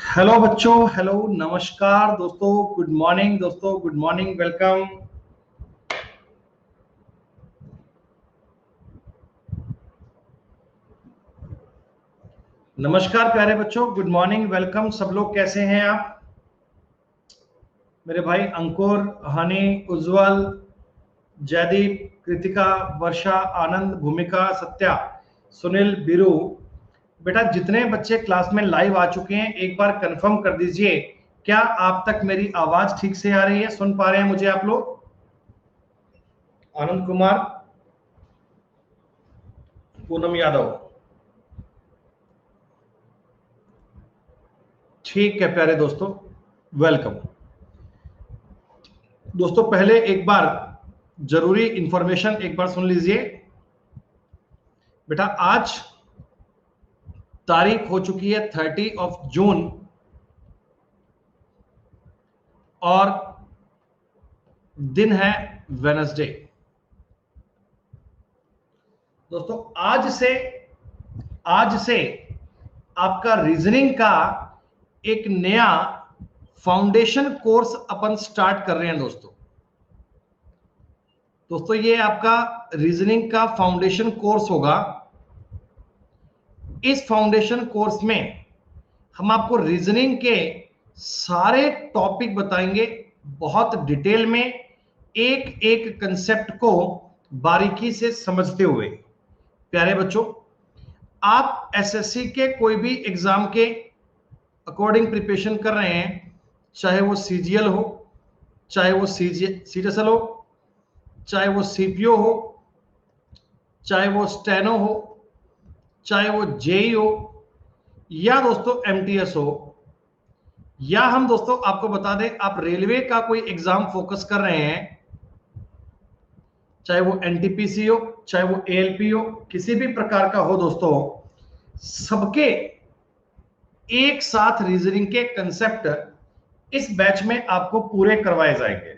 Hello बच्चों, hello, नमस्कार दोस्तों, गुड मॉर्निंग दोस्तों, गुड मॉर्निंग, वेलकम। नमस्कार प्यारे बच्चों, गुड मॉर्निंग, वेलकम। सब लोग कैसे हैं आप? मेरे भाई अंकुर, हनी, उज्जवल, जयदीप, कृतिका, वर्षा, आनंद, भूमिका, सत्या, सुनील, बीरू, बेटा जितने बच्चे क्लास में लाइव आ चुके हैं एक बार कंफर्म कर दीजिए, क्या आप तक मेरी आवाज ठीक से आ रही है? सुन पा रहे हैं मुझे आप लोग? आनंद कुमार, पूनम यादव, ठीक है प्यारे दोस्तों, वेलकम। दोस्तों पहले एक बार जरूरी इंफॉर्मेशन एक बार सुन लीजिए। बेटा आज तारीख हो चुकी है 30 जून और दिन है वेडनेसडे। दोस्तों आज से आपका रीजनिंग का एक नया फाउंडेशन कोर्स अपन स्टार्ट कर रहे हैं दोस्तों ये आपका रीजनिंग का फाउंडेशन कोर्स होगा। इस फाउंडेशन कोर्स में हम आपको रीजनिंग के सारे टॉपिक बताएंगे, बहुत डिटेल में, एक एक कंसेप्ट को बारीकी से समझते हुए। प्यारे बच्चों, आप एसएससी के कोई भी एग्जाम के अकॉर्डिंग प्रिपरेशन कर रहे हैं, चाहे वो सीजीएल हो, चाहे वो सीटीएसएल हो, चाहे वो सीपीओ हो, चाहे वो स्टेनो हो, चाहे वो जेई हो, या दोस्तों एमटीएस हो, या हम दोस्तों आपको बता दें आप रेलवे का कोई एग्जाम फोकस कर रहे हैं, चाहे वो एनटीपीसी हो, चाहे वो एएलपी हो, किसी भी प्रकार का हो दोस्तों, सबके एक साथ रीजनिंग के कंसेप्ट इस बैच में आपको पूरे करवाए जाएंगे।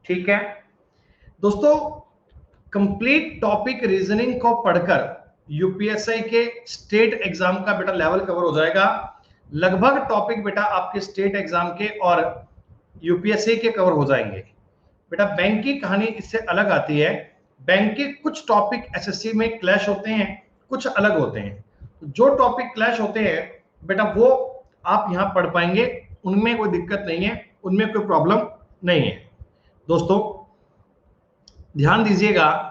ठीक है दोस्तों, कंप्लीट टॉपिक रीजनिंग को पढ़कर यूपीएससी के स्टेट एग्जाम का बेटा लेवल कवर हो जाएगा। लगभग टॉपिक बेटा आपके स्टेट एग्जाम के और यूपीएससी के कवर हो जाएंगे। बेटा बैंक की कहानी इससे अलग आती है। बैंक के कुछ टॉपिक एसएससी में क्लैश होते हैं, कुछ अलग होते हैं। जो टॉपिक क्लैश होते हैं बेटा वो आप यहां पढ़ पाएंगे, उनमें कोई दिक्कत नहीं है, उनमें कोई प्रॉब्लम नहीं है। दोस्तों ध्यान दीजिएगा,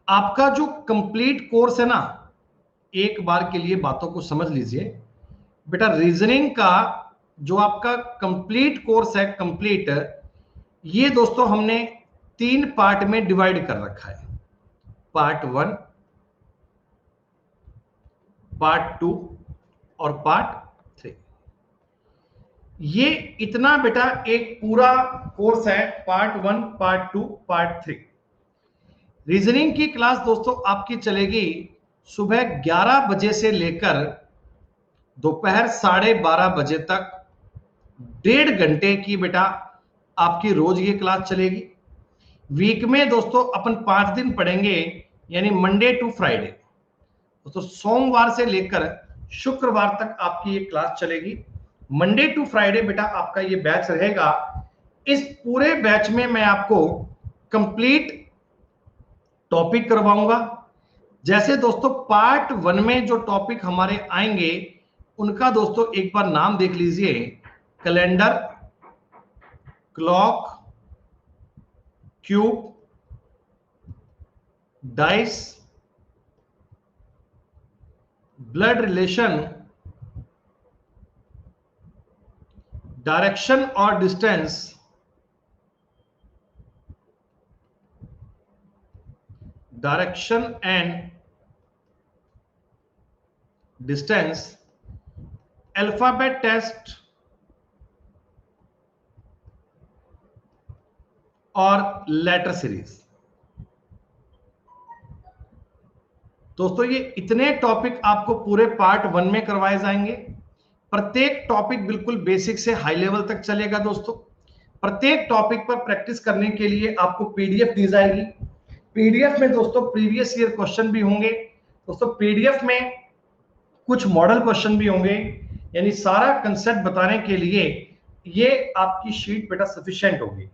आपका जो कंप्लीट कोर्स है ना, एक बार के लिए बातों को समझ लीजिए। बेटा रीजनिंग का जो आपका कंप्लीट कोर्स है, कंप्लीट, ये दोस्तों हमने 3 पार्ट में डिवाइड कर रखा है। पार्ट 1, पार्ट 2 और पार्ट 3। ये इतना बेटा एक पूरा कोर्स है, पार्ट 1, पार्ट 2, पार्ट 3। रीजनिंग की क्लास दोस्तों आपकी चलेगी सुबह 11 बजे से लेकर दोपहर 12:30 बजे तक। 1.5 घंटे की बेटा आपकी रोज ये क्लास चलेगी। वीक में दोस्तों अपन 5 दिन पढ़ेंगे, यानी मंडे टू फ्राइडे। दोस्तों सोमवार से लेकर शुक्रवार तक आपकी ये क्लास चलेगी। मंडे टू फ्राइडे बेटा आपका ये बैच रहेगा। इस पूरे बैच में मैं आपको कंप्लीट टॉपिक करवाऊंगा। जैसे दोस्तों पार्ट 1 में जो टॉपिक हमारे आएंगे उनका दोस्तों एक बार नाम देख लीजिए। Calendar, clock, cube, dice, blood relation, direction और distance, direction and distance, alphabet test और लेटर सीरीज। दोस्तों ये इतने टॉपिक आपको पूरे पार्ट 1 में करवाए जाएंगे। प्रत्येक टॉपिक बिल्कुल बेसिक से हाई लेवल तक चलेगा दोस्तों। प्रत्येक टॉपिक पर प्रैक्टिस करने के लिए आपको पीडीएफ दी जाएगी। पीडीएफ में दोस्तों प्रीवियस ईयर क्वेश्चन भी होंगे दोस्तों। पीडीएफ में कुछ मॉडल क्वेश्चन भी होंगे, यानी सारा कंसेप्ट बताने के लिए ये आपकी शीट बेटा सफिशिएंट होगी।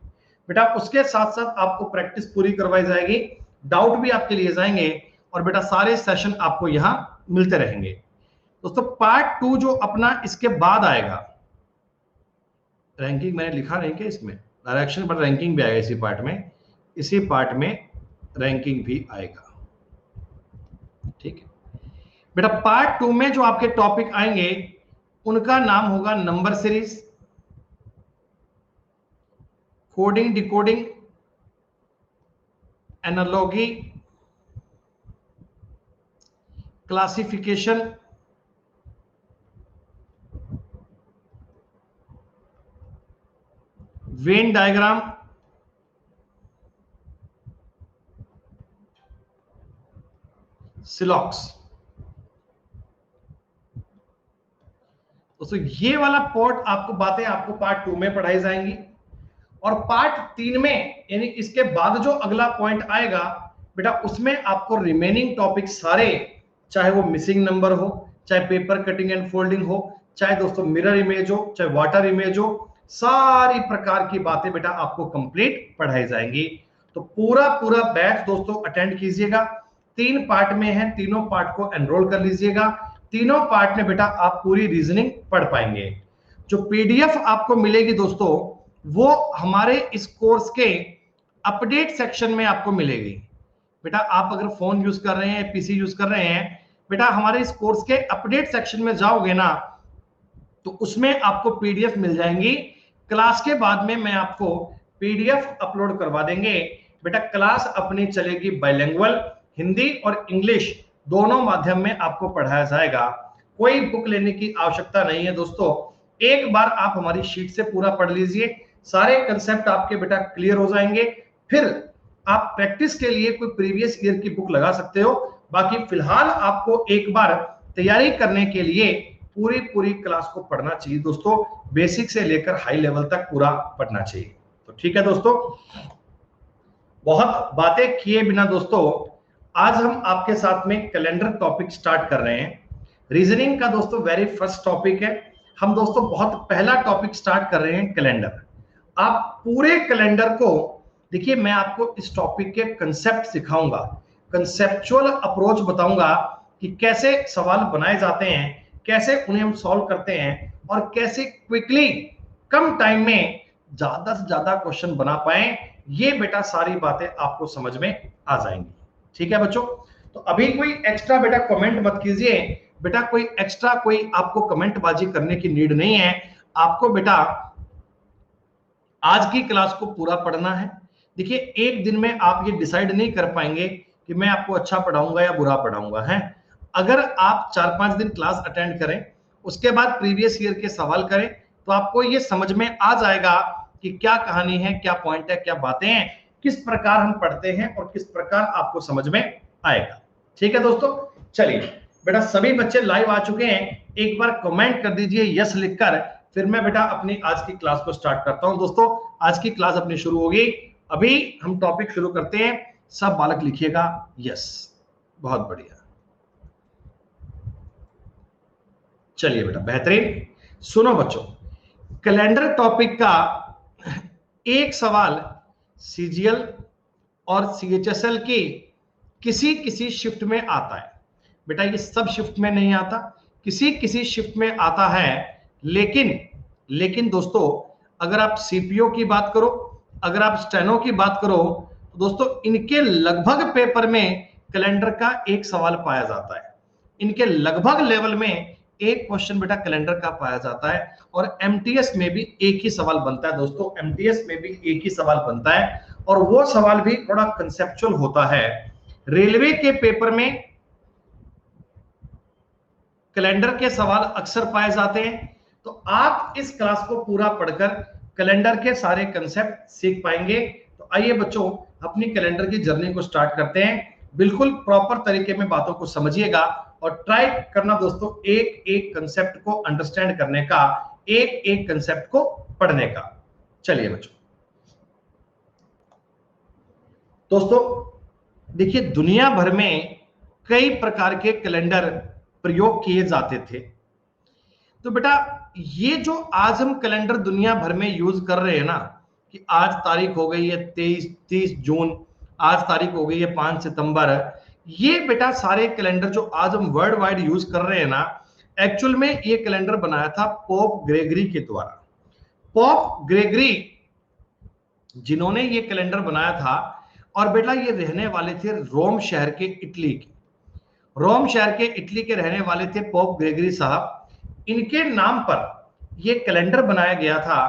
बेटा उसके साथ साथ आपको प्रैक्टिस पूरी करवाई जाएगी, डाउट भी आपके लिए जाएंगे, और बेटा सारे सेशन आपको यहां मिलते रहेंगे। दोस्तों पार्ट 2 जो अपना इसके बाद आएगा, रैंकिंग मैंने लिखा नहीं क्या इसमें, डायरेक्शन पर रैंकिंग भी आएगा इसी पार्ट में, इसी पार्ट में रैंकिंग भी आएगा। ठीक है बेटा, पार्ट 2 में जो आपके टॉपिक आएंगे उनका नाम होगा number series, coding decoding, analogy, classification, Venn diagram, syllogism. दोस्तों ये वाला पार्ट आपको बातें आपको पार्ट 2 में पढ़ाई जाएंगी, और पार्ट 3 में यानी इसके बाद जो अगला पॉइंट आएगा बेटा उसमें आपको रिमेनिंग टॉपिक सारे, चाहे वो मिसिंग नंबर हो, चाहे पेपर कटिंग एंड फोल्डिंग हो, चाहे दोस्तों मिरर इमेज हो, चाहे वाटर इमेज हो, सारी प्रकार की बातें बेटा आपको कंप्लीट पढ़ाई जाएंगी। तो पूरा पूरा बैच दोस्तों अटेंड कीजिएगा। 3 पार्ट में है, तीनों पार्ट को एनरोल कर लीजिएगा। तीनों पार्ट में बेटा आप पूरी रीजनिंग पढ़ पाएंगे। जो पीडीएफ आपको मिलेगी दोस्तों वो हमारे इस कोर्स के अपडेट सेक्शन में आपको मिलेगी। बेटा आप अगर फोन यूज कर रहे हैं, पीसी यूज कर रहे हैं, बेटा हमारे इस कोर्स के अपडेट सेक्शन में जाओगे ना तो उसमें आपको पीडीएफ मिल जाएंगी। क्लास के बाद में मैं आपको पीडीएफ अपलोड करवा देंगे। बेटा क्लास अपनी चलेगी बाइलिंगुअल, हिंदी और इंग्लिश दोनों माध्यम में आपको पढ़ाया जाएगा। कोई बुक लेने की आवश्यकता नहीं है दोस्तों, एक बार आप हमारी शीट से पूरा पढ़ लीजिए, सारे कंसेप्ट आपके बेटा क्लियर हो जाएंगे। फिर आप प्रैक्टिस के लिए कोई प्रीवियस ईयर की बुक लगा सकते हो, बाकी फिलहाल आपको एक बार तैयारी करने के लिए पूरी क्लास को पढ़ना चाहिए दोस्तों, बेसिक से लेकर हाई लेवल तक पूरा पढ़ना चाहिए। तो ठीक है दोस्तों, बहुत बातें किए बिना दोस्तों आज हम आपके साथ में कैलेंडर टॉपिक स्टार्ट कर रहे हैं। रीजनिंग का दोस्तों वेरी फर्स्ट टॉपिक है। हम दोस्तों बहुत पहला टॉपिक स्टार्ट कर रहे हैं कैलेंडर। आप पूरे कैलेंडर को देखिए, मैं आपको इस टॉपिक के कंसेप्ट सिखाऊंगा, कंसेप्चुअल अप्रोच बताऊंगा कि कैसे सवाल बनाए जाते हैं, कैसे उन्हें हम सॉल्व करते हैं, और कैसे क्विकली कम टाइम में ज्यादा से ज्यादा क्वेश्चन बना पाए। ये बेटा सारी बातें आपको समझ में आ जाएंगी। ठीक है बच्चों, तो अभी कोई एक्स्ट्रा बेटा कमेंट मत कीजिए। बेटा कोई एक्स्ट्रा कोई आपको कमेंट बाजी करने की नीड नहीं है। आपको बेटा आज की क्लास को पूरा पढ़ना है। देखिए एक दिन में आप ये डिसाइड नहीं कर पाएंगे कि मैं आपको अच्छा पढ़ाऊंगा या बुरा पढ़ाऊंगा है। अगर आप 4-5 दिन क्लास अटेंड करें, उसके बाद प्रीवियस ईयर के सवाल करें, तो आपको ये समझ में आ जाएगा कि क्या कहानी है, क्या पॉइंट है, क्या बातें हैं, किस प्रकार हम पढ़ते हैं और किस प्रकार आपको समझ में आएगा। ठीक है दोस्तों, चलिए बेटा सभी बच्चे लाइव आ चुके हैं, एक बार कमेंट कर दीजिए यस लिखकर, फिर मैं बेटा अपनी आज की क्लास को स्टार्ट करता हूं। दोस्तों आज की क्लास अपनी शुरू होगी, अभी हम टॉपिक शुरू करते हैं। सब बालक लिखिएगा यस, बहुत बढ़िया। चलिए बेटा बेहतरीन। सुनो बच्चों, कैलेंडर टॉपिक का एक सवाल सीजीएल और सीएचएसएल की किसी किसी शिफ्ट में आता है। बेटा ये सब शिफ्ट में नहीं आता, किसी किसी शिफ्ट में आता है। लेकिन दोस्तों अगर आप सीपीओ की बात करो, अगर आप स्टेनो की बात करो, तो दोस्तों इनके लगभग पेपर में कैलेंडर का एक सवाल पाया जाता है। इनके लगभग लेवल में एक क्वेश्चन बेटा कैलेंडर का पाया जाता है, और एमटीएस में भी एक ही सवाल बनता है दोस्तों, एमटीएस में भी एक ही सवाल बनता है, और वो सवाल भी थोड़ा कंसेप्चुअल होता है। रेलवे के पेपर में कैलेंडर के सवाल अक्सर पाए जाते हैं। तो आप इस क्लास को पूरा पढ़कर कैलेंडर के सारे कंसेप्ट सीख पाएंगे। तो आइए बच्चों अपनी कैलेंडर की जर्नी को स्टार्ट करते हैं। बिल्कुल प्रॉपर तरीके में बातों को समझिएगा और ट्राई करना दोस्तों एक एक कंसेप्ट को अंडरस्टैंड करने का, एक एक कंसेप्ट को पढ़ने का। चलिए बच्चों, दोस्तों देखिए दुनिया भर में कई प्रकार के कैलेंडर प्रयोग किए जाते थे। तो बेटा ये जो आज हम कैलेंडर दुनिया भर में यूज कर रहे हैं ना, कि आज तारीख हो गई है 30 जून, आज तारीख हो गई है 5 सितंबर, ये बेटा सारे कैलेंडर जो आज हम वर्ल्ड वाइड यूज कर रहे हैं ना, एक्चुअल में ये कैलेंडर बनाया था पोप ग्रेगरी के द्वारा। पोप ग्रेगरी जिन्होंने ये कैलेंडर बनाया था, और बेटा ये रहने वाले थे रोम शहर के, इटली के। रोम शहर के इटली के रहने वाले थे पोप ग्रेगरी साहब। इनके नाम पर ये कैलेंडर बनाया गया था।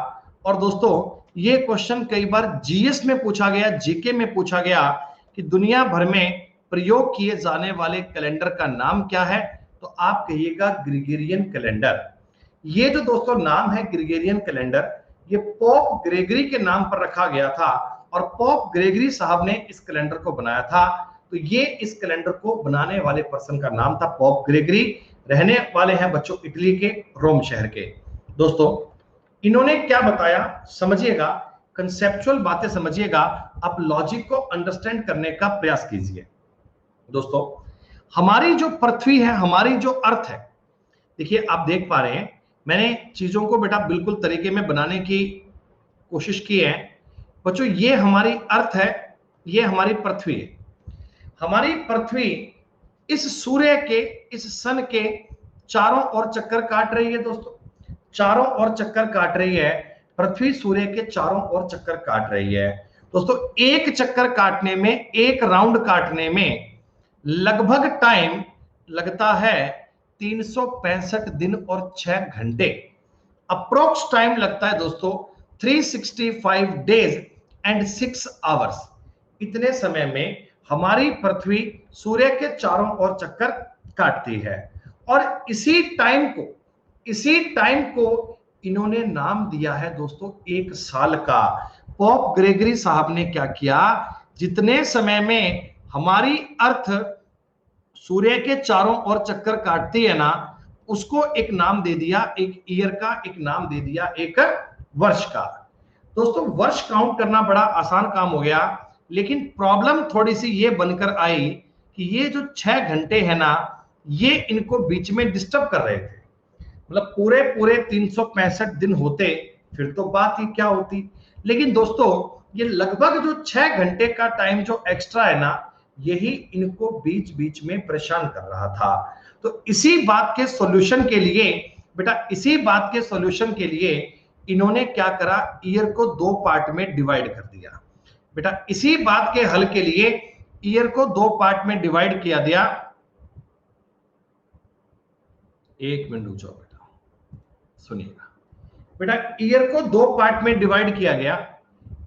और दोस्तों ये क्वेश्चन कई बार जीएस में पूछा गया, जीके में पूछा गया कि दुनिया भर में प्रयोग किए जाने वाले कैलेंडर का नाम क्या है, तो आप कहिएगा ग्रेगोरियन कैलेंडर। ये जो दोस्तों नाम है ग्रेगोरियन कैलेंडर, ये पोप ग्रेगरी के नाम पर रखा गया था, और पोप ग्रेगरी साहब ने इस कैलेंडर को बनाया था। तो ये इस कैलेंडर को बनाने वाले पर्सन का नाम था पोप ग्रेगरी, रहने वाले हैं बच्चों इटली के, रोम शहर के। दोस्तों इन्होंने क्या बताया समझिएगा, कंसेप्चुअल बातें समझिएगा, आप लॉजिक को अंडरस्टैंड करने का प्रयास कीजिए। दोस्तों हमारी जो पृथ्वी है, हमारी जो अर्थ है, देखिए आप देख पा रहे हैं मैंने चीजों को बेटा बिल्कुल तरीके में बनाने की कोशिश की है। बच्चों ये हमारी अर्थ है, ये हमारी पृथ्वी है। हमारी पृथ्वी इस सूर्य के, इस सन के चारों ओर चक्कर काट रही है। दोस्तों चारों ओर चक्कर काट रही है, पृथ्वी सूर्य के चारों ओर चक्कर काट रही है। दोस्तों एक चक्कर काटने में, एक राउंड काटने में लगभग टाइम लगता है 365 दिन और 6 घंटे। अप्रोक्स टाइम लगता है दोस्तों 365 डेज एंड 6 आवर्स। इतने समय में हमारी पृथ्वी सूर्य के चारों ओर चक्कर काटती है। और इसी टाइम को इन्होंने नाम दिया है दोस्तों 1 साल का। पोप ग्रेगरी साहब ने क्या किया, जितने समय में हमारी अर्थ सूर्य के चारों ओर चक्कर काटती है ना, उसको एक नाम दे दिया, एक ईयर का एक नाम दे दिया, एक वर्ष का। दोस्तों वर्ष काउंट करना बड़ा आसान काम हो गया, लेकिन प्रॉब्लम थोड़ी सी ये बनकर आई कि ये जो 6 घंटे है ना, ये इनको बीच में डिस्टर्ब कर रहे थे। मतलब पूरे 365 दिन होते फिर तो बात ही क्या होती। लेकिन दोस्तों ये लगभग जो 6 घंटे का टाइम जो एक्स्ट्रा है ना, यही इनको बीच बीच में परेशान कर रहा था। तो इसी बात के सॉल्यूशन के लिए बेटा, इसी बात के सॉल्यूशन के लिए इन्होंने क्या करा, ईयर को 2 पार्ट में डिवाइड कर दिया। बेटा इसी बात के हल के लिए ईयर को 2 पार्ट में डिवाइड किया दिया। एक मिनट रुक जाओ बेटा, सुनिएगा। बेटा ईयर को 2 पार्ट में डिवाइड किया गया।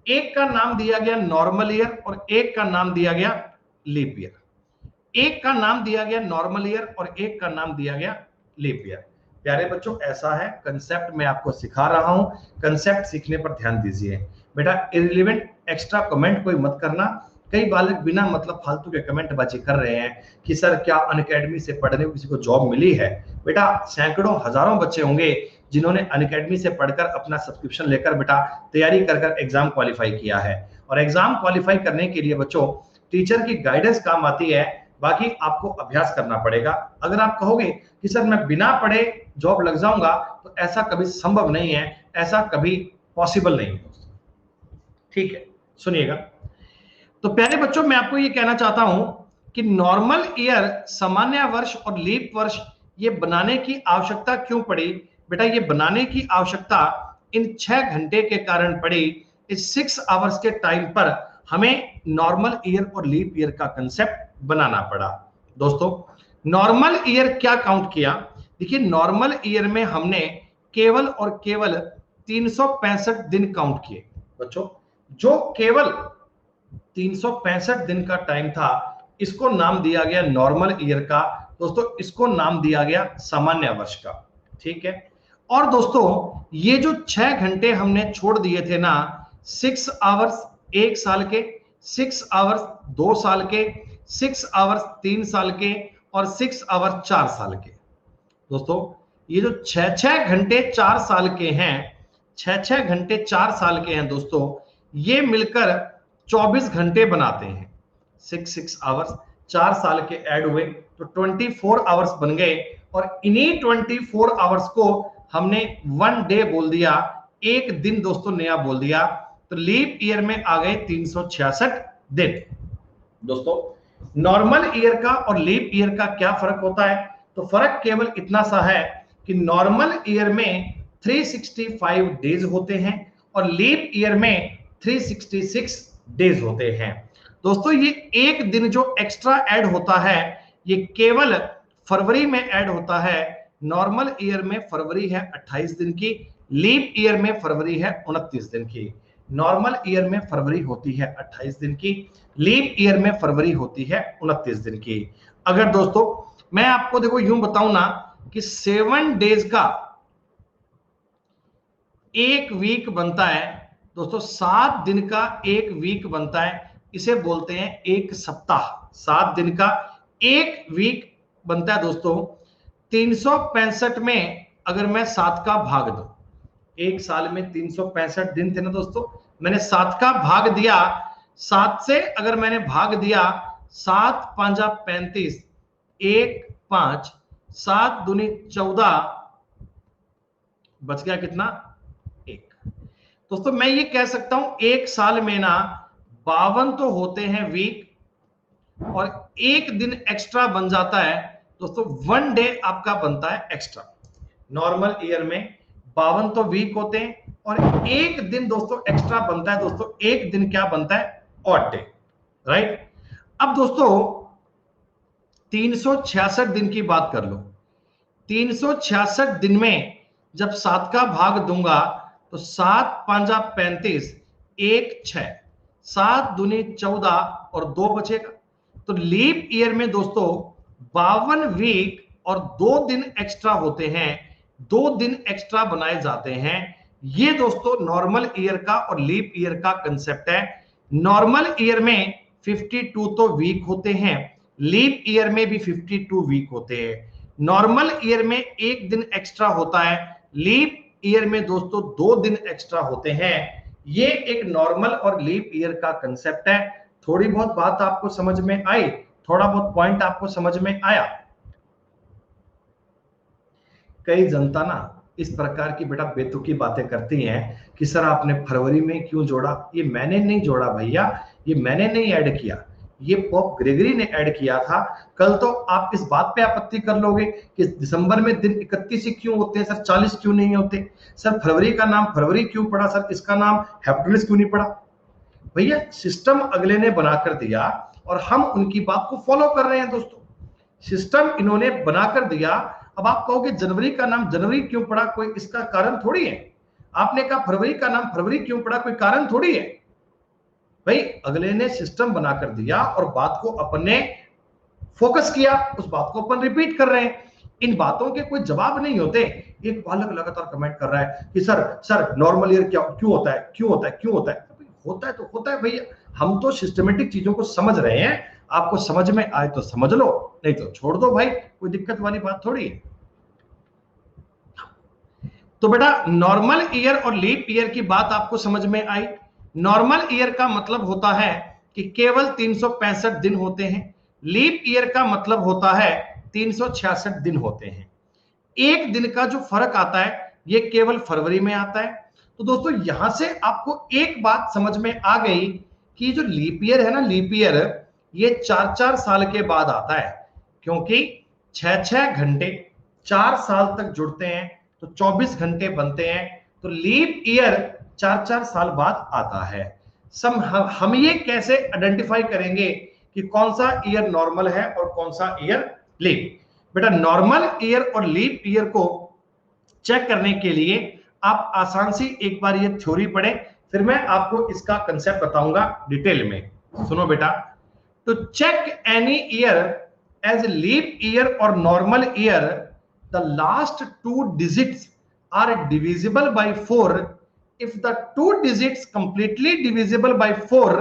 एक का नाम दिया गया नॉर्मल ईयर और एक का नाम दिया गया लीप ईयर। एक का नाम दिया गया नॉर्मल ईयर और एक का नाम दिया गया लीप ईयर। प्यारे बच्चों ऐसा है, कंसेप्ट मैं आपको सिखा रहा हूं, कंसेप्ट सीखने पर ध्यान दीजिए। बेटा इररिलेवेंट एक्स्ट्रा कमेंट कोई मत करना। कई बालक बिना मतलब फालतू के कमेंट बाजी कर रहे हैं कि सर क्या अनअकैडमी से पढ़ने को किसी को जॉब मिली है। बेटा सैकड़ों हजारों बच्चे होंगे जिन्होंने अनअकैडमी से पढ़कर अपना सब्सक्रिप्शन लेकर बेटा तैयारी कर एग्जाम क्वालिफाई किया है। और एग्जाम क्वालिफाई करने के लिए बच्चों टीचर की गाइडेंस काम आती है, बाकी आपको अभ्यास करना पड़ेगा। अगर आप कहोगे कि सर मैं बिना पढ़े जॉब लग जाऊंगा, तो ऐसा कभी संभव नहीं है, ऐसा कभी पॉसिबल नहीं है दोस्तों। ठीक है सुनिएगा। तो प्यारे बच्चों मैं आपको ये कहना चाहता हूं कि नॉर्मल ईयर, सामान्य वर्ष और लीप वर्ष ये बनाने की आवश्यकता क्यों पड़ी। बेटा ये बनाने की आवश्यकता इन 6 घंटे के कारण पड़ी। इस 6 आवर्स के टाइम पर हमें नॉर्मल ईयर और लीप ईयर का कंसेप्ट बनाना पड़ा। दोस्तों नॉर्मल ईयर क्या काउंट किया, देखिए नॉर्मल ईयर में हमने केवल और केवल 365 दिन काउंट किए। बच्चों जो केवल 365 दिन का टाइम था, इसको नाम दिया गया नॉर्मल ईयर का। दोस्तों इसको नाम दिया गया सामान्य वर्ष का। ठीक है। और दोस्तों ये जो 6 घंटे हमने छोड़ दिए थे ना, 6 आवर्स 1 साल के, 6 आवर्स 2 साल के, 6 आवर्स 3 साल के और 6 आवर्स 4 साल के। दोस्तों ये जो 6 घंटे 4 साल के हैं, 6 घंटे 4 साल के हैं दोस्तों, ये मिलकर 24 घंटे बनाते हैं। 6 आवर्स 4 साल के ऐड हुए तो 24 आवर्स बन गए। और इन्हीं 24 आवर्स को हमने 1 डे बोल दिया, एक दिन दोस्तों नया बोल दिया, तो लीप ईयर में आ गए 366 दिन। दोस्तों नॉर्मल ईयर का और लीप ईयर का क्या फर्क होता है? तो फर्क केवल इतना सा है कि नॉर्मल ईयर में 365 डेज होते हैं और लीप ईयर में 366 डेज होते हैं। दोस्तों ये एक दिन जो एक्स्ट्रा ऐड होता है ये केवल फरवरी में ऐड होता है। नॉर्मल ईयर में फरवरी है 28 दिन की, लीप ईयर में फरवरी है 29 दिन की। नॉर्मल ईयर में फरवरी होती है 28 दिन की, लीप ईयर में फरवरी होती है 29 दिन की। अगर दोस्तों मैं आपको देखो यूं बताऊं ना कि 7 डेज का एक वीक बनता है दोस्तों, 7 दिन का एक वीक बनता है, इसे बोलते हैं एक सप्ताह। 7 दिन का एक वीक बनता है दोस्तों। 365 में अगर मैं 7 का भाग दूं, एक साल में 365 दिन थे ना दोस्तों, मैंने 7 का भाग दिया, 7 से अगर मैंने भाग दिया, 7 पांजा 35, 1 5, 7 दूनी 14, बच गया कितना? 1। दोस्तों मैं ये कह सकता हूं एक साल में ना 52 तो होते हैं वीक और एक दिन एक्स्ट्रा बन जाता है दोस्तों, 1 डे आपका बनता है एक्स्ट्रा। नॉर्मल ईयर में 52 तो वीक होते हैं और एक दिन दोस्तों एक्स्ट्रा बनता है दोस्तों, एक दिन क्या बनता है? Odd day, right. अब दोस्तों 366 दिन की बात कर लो। 366 दिन में जब 7 का भाग दूंगा तो 7 पांजा 35, 1 6, 7 दूनी 14 और 2 बचेगा। तो लीप ईयर में दोस्तों 52 वीक और 2 दिन एक्स्ट्रा होते हैं, 2 दिन एक्स्ट्रा बनाए जाते हैं। ये दोस्तों नॉर्मल ईयर का और लीप ईयर का कंसेप्ट है। नॉर्मल ईयर में 52 तो वीक होते हैं, लीप ईयर में भी 52 वीक होते हैं। नॉर्मल ईयर में एक दिन एक्स्ट्रा होता है, लीप ईयर में दोस्तों 2 दिन एक्स्ट्रा होते हैं। ये एक नॉर्मल और लीप ईयर का कंसेप्ट है। थोड़ी बहुत बात आपको समझ में आई? थोड़ा बहुत पॉइंट आपको समझ में आया? कई जनता ना इस प्रकार की बेटा बेतुकी बातें करती हैं कि सर आपने फरवरी में क्यों जोड़ा? ये मैंने नहीं जोड़ा भैया, ये मैंने नहीं ऐड किया, ये पोप ग्रेगरी ने ऐड किया था। कल तो आप इस बात पे आपत्ति कर लोगे कि दिसंबर में दिन 31 ही क्यों होते हैं सर, 40 क्यों नहीं होते सर? फरवरी का नाम फरवरी क्यों पड़ा सर, इसका नाम हेप्टलिस क्यों नहीं पड़ा? भैया सिस्टम अगले ने बनाकर दिया और हम उनकी बात को फॉलो कर रहे हैं दोस्तों। सिस्टम इन्होंने बनाकर दिया। अब आप कहोगे जनवरी का नाम जनवरी क्यों पड़ा, कोई इसका कारण थोड़ी है। आपने कहा फरवरी का नाम फरवरी क्यों पड़ा, कोई कारण थोड़ी है। भाई अगले ने सिस्टम बनाकर दिया और बात को अपने फोकस किया, उस बात को अपन रिपीट कर रहे हैं। इन बातों के कोई जवाब नहीं होते। एक बालक लगातार कमेंट कर रहा है कि सर नॉर्मल ईयर क्या क्यों होता है, क्यों होता है, क्यों होता है? होता है तो होता है भैया, हम तो सिस्टमेटिक चीजों को समझ रहे हैं। आपको समझ में आए तो समझ लो, नहीं तो छोड़ दो भाई, कोई दिक्कत वाली बात थोड़ी है। तो बेटा नॉर्मल ईयर और लीप ईयर की बात आपको समझ में आई। नॉर्मल ईयर का मतलब होता है कि केवल 365 दिन होते हैं, लीप ईयर का मतलब होता है 366 दिन होते हैं। एक दिन का जो फर्क आता है ये केवल फरवरी में आता है। तो दोस्तों यहां से आपको एक बात समझ में आ गई कि जो लीप ईयर है ना, लीप ईयर ये 4-4 साल के बाद आता है, क्योंकि 6-6 घंटे 4 साल तक जुड़ते हैं तो 24 घंटे बनते हैं। तो लीप ईयर 4-4 साल बाद आता है। हम ये कैसे आइडेंटिफाई करेंगे कि कौन सा ईयर नॉर्मल है और कौन सा ईयर लीप? बेटा नॉर्मल ईयर और लीप ईयर को चेक करने के लिए आप आसान सी एक बार ये थ्योरी पढ़ें, फिर मैं आपको इसका कंसेप्ट बताऊंगा डिटेल में। सुनो बेटा, to check any year as leap year और normal year, the last 2 digits are divisible by 4. If the 2 digits completely divisible by 4,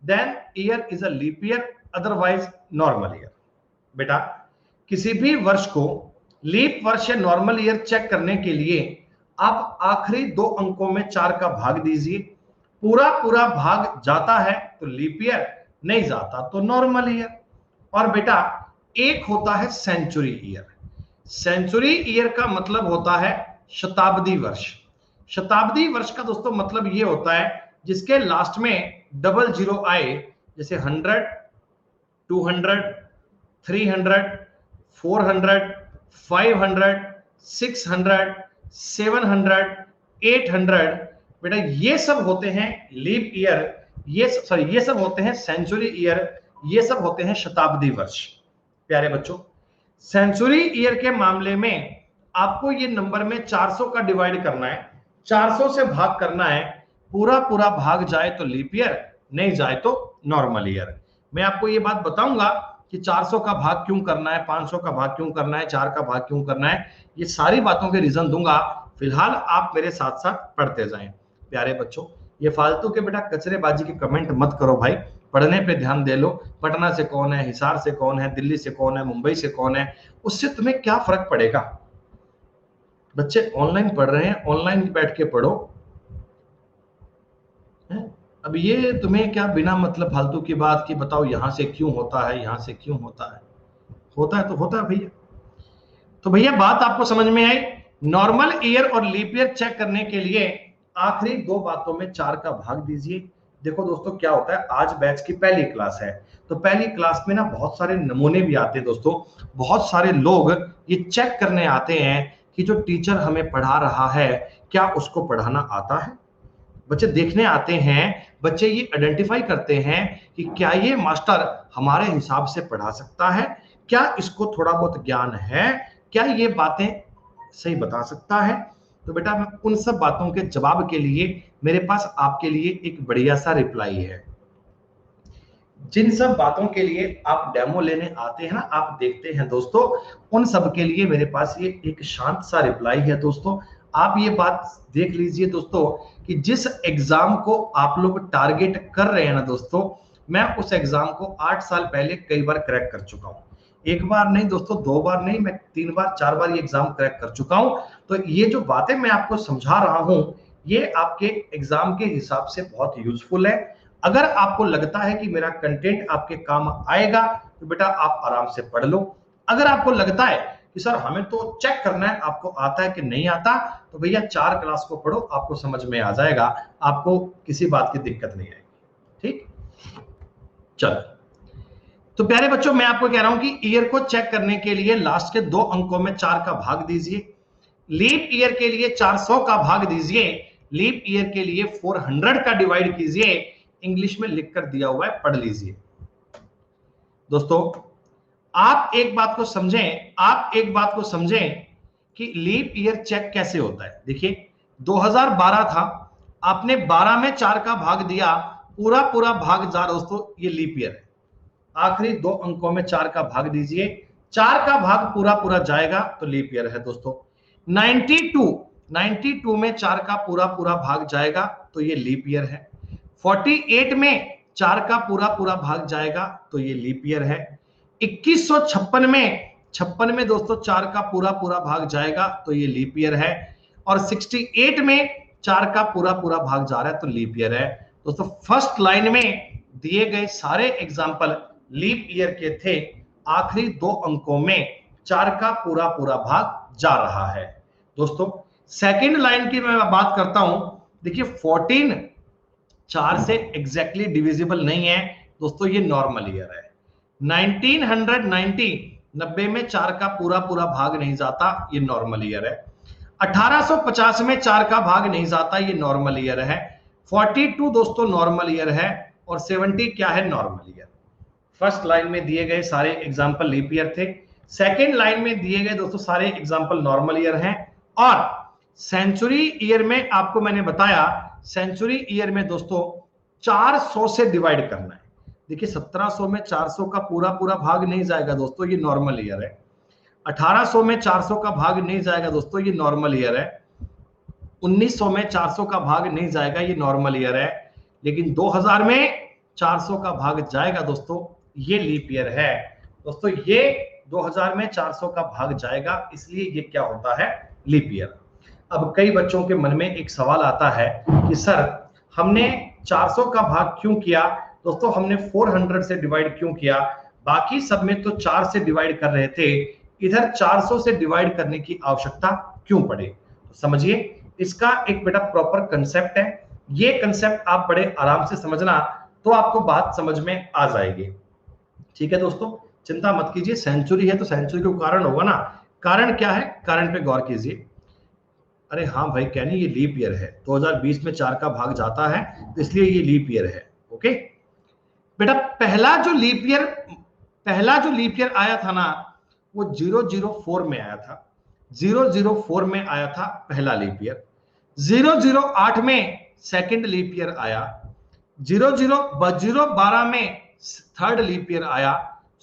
then year is a leap year, otherwise normal year. बेटा किसी भी वर्ष को leap वर्ष या normal year check करने के लिए आप आखिरी 2 अंकों में 4 का भाग दीजिए। पूरा भाग जाता है तो लीप ईयर, नहीं जाता तो नॉर्मल ईयर। और बेटा एक होता है सेंचुरी ईयर। सेंचुरी ईयर का मतलब होता है शताब्दी वर्ष। शताब्दी वर्ष का दोस्तों मतलब ये होता है जिसके लास्ट में डबल जीरो आए, जैसे 100, 200, 300, 400, 500, 600, 700, 800। बेटा ये सब होते हैं लीप ईयर, ये सब होते हैं सेंचुरी ईयर, ये सब होते हैं शताब्दी वर्ष। प्यारे बच्चों, सेंचुरी ईयर के मामले में आपको ये नंबर में 400 का डिवाइड करना है, 400 से भाग करना है, पूरा पूरा भाग जाए तो लीप ईयर, नहीं जाए तो नॉर्मल ईयर। मैं आपको ये बात बताऊंगा कि 400 का भाग क्यों करना है, 500 का भाग क्यों करना है, 4 का भाग क्यों करना है, ये सारी बातों के रीजन दूंगा। फिलहाल आप मेरे साथ साथ पढ़ते जाएं। प्यारे बच्चों, ये फालतू के बेटा कचरेबाजी के कमेंट मत करो भाई, पढ़ने पे ध्यान दे लो। पटना से कौन है, हिसार से कौन है, दिल्ली से कौन है, मुंबई से कौन है, उससे तुम्हें क्या फर्क पड़ेगा। बच्चे ऑनलाइन पढ़ रहे हैं, ऑनलाइन बैठ के पढ़ो। अब ये तुम्हें क्या बिना मतलब फालतू की बात की बताओ यहां से क्यों होता है, यहां से क्यों होता है, होता है तो होता है भैया। तो भैया बात आपको समझ में आई। नॉर्मल ईयर और लीप ईयर चेक करने के लिए आखिरी दो बातों में 4 का भाग दीजिए। देखो दोस्तों क्या होता है, आज बैच की पहली क्लास है, तो पहली क्लास में ना बहुत सारे नमूने भी आते हैं दोस्तों। बहुत सारे लोग ये चेक करने आते हैं कि जो टीचर हमें पढ़ा रहा है क्या उसको पढ़ाना आता है। बच्चे देखने आते हैं, बच्चे ये आइडेंटिफाई करते हैं कि क्या ये मास्टर हमारे हिसाब से पढ़ा सकता है, क्या इसको थोड़ा बहुत ज्ञान है, क्या ये बातें सही बता सकता है। तो बेटा मैं उन सब बातों के जवाब के लिए मेरे पास आपके लिए एक बढ़िया सा रिप्लाई है। जिन सब बातों के लिए आप डेमो लेने आते हैं ना, आप देखते हैं दोस्तों, उन सब के लिए मेरे पास ये एक शांत सा रिप्लाई है दोस्तों। आप ये बात देख लीजिए दोस्तों कि जिस एग्जाम को आप लोग टारगेट कर रहे हैं ना दोस्तों, मैं उस एग्जाम को 8 साल पहले कई बार क्रैक कर चुका हूं। एक बार नहीं दोस्तों, 2 बार नहीं, मैं 3 बार 4 बार ये एग्जाम क्रैक कर चुका हूं। तो ये जो बातें मैं आपको समझा रहा हूं ये आपके एग्जाम के हिसाब से बहुत यूजफुल है। अगर आपको लगता है कि मेरा कंटेंट आपके काम आएगा तो बेटा आप आराम से पढ़ लो। अगर आपको लगता है कि सर हमें तो चेक करना है आपको आता है कि नहीं आता, तो भैया 4 क्लास को पढ़ो, आपको समझ में आ जाएगा, आपको किसी बात की दिक्कत नहीं आएगी। ठीक, चलो। तो प्यारे बच्चों मैं आपको कह रहा हूं कि ईयर को चेक करने के लिए लास्ट के 2 अंकों में 4 का भाग दीजिए। लीप ईयर के लिए 400 का भाग दीजिए, लीप ईयर के लिए 400 का डिवाइड कीजिए। इंग्लिश में लिखकर दिया हुआ है, पढ़ लीजिए दोस्तों। आप एक बात को समझें, आप एक बात को समझें कि लीप ईयर चेक कैसे होता है। देखिए 2012 था, आपने 12 में 4 का भाग दिया, पूरा पूरा भाग जा दोस्तों, ये लीप ईयर है। आखिरी 2 अंकों में 4 का भाग दीजिए, 4 का भाग पूरा पूरा जाएगा तो लीप ईयर है दोस्तों। 92 में 4 का पूरा पूरा भाग जाएगा तो ये लीप ईयर है। 48 में 4 का पूरा पूरा भाग जाएगा तो ये लीप ईयर है। 2156 में दोस्तों 4 का पूरा पूरा भाग जाएगा तो ये लीप ईयर है। और 68 में 4 का पूरा पूरा भाग जा रहा है तो लीप ईयर है दोस्तों। फर्स्ट लाइन में दिए गए सारे एग्जाम्पल लीप ईयर के थे। आखिरी 2 अंकों में 4 का पूरा पूरा भाग जा रहा है दोस्तों। सेकंड लाइन की मैं बात करता हूं। देखिए 14 4 से एग्जैक्टली डिविजिबल नहीं है दोस्तों, ये नॉर्मल ईयर है। 1990 में 4 का पूरा पूरा भाग नहीं जाता, ये नॉर्मल ईयर है। 1850 में 4 का भाग नहीं जाता, ये नॉर्मल ईयर है। 42 दोस्तों नॉर्मल ईयर है, और 70 क्या है, नॉर्मल ईयर। फर्स्ट लाइन में दिए गए सारे एग्जाम्पल लीप ईयर थे, सेकेंड लाइन में दिए गए दोस्तों सारे एग्जाम्पल नॉर्मल ईयर हैं। और सेंचुरी ईयर में आपको मैंने बताया, सेंचुरी ईयर में दोस्तों 400 से डिवाइड करना है। देखिए 1700 में 400 का पूरा पूरा भाग नहीं जाएगा दोस्तों, ये नॉर्मल ईयर है। 1800 में 400 का भाग नहीं जाएगा दोस्तों, ये नॉर्मल ईयर है। 1900 में 400 का भाग नहीं जाएगा, ये नॉर्मल ईयर है। लेकिन 2000 में 400 का भाग जाएगा दोस्तों, ये लीप ईयर है दोस्तों। ये 2000 में 400 का भाग जाएगा, इसलिए ये क्या होता है, लीप ईयर। अब कई बच्चों के मन में एक सवाल आता है कि सर हमने 400 का भाग क्यों किया दोस्तों, हमने 400 से डिवाइड क्यों किया, बाकी सब में तो 4 से डिवाइड कर रहे थे, इधर 400 से डिवाइड करने की आवश्यकता क्यों पड़े। समझिए, इसका एक बेटा प्रॉपर कंसेप्ट है। ये कंसेप्ट आप बड़े आराम से समझना, तो आपको बात समझ में आ जाएगी। ठीक है दोस्तों, चिंता मत कीजिए, सेंचुरी है तो सेंचुरी का कारण होगा ना। कारण क्या है, कारण पे गौर कीजिए। अरे हाँ भाई कैनी, ये लीप ईयर है, 2020 में 4 का भाग जाता है, तो इसलिए ये लीप ईयर है। ओके बेटा, पहला जो लीप ईयर आया था ना, वो 004 में आया था। 004 में आया था पहला लीप ईयर। 008 में सेकंड लीप ईयर आया। 012 में थर्ड लीप ईयर आया।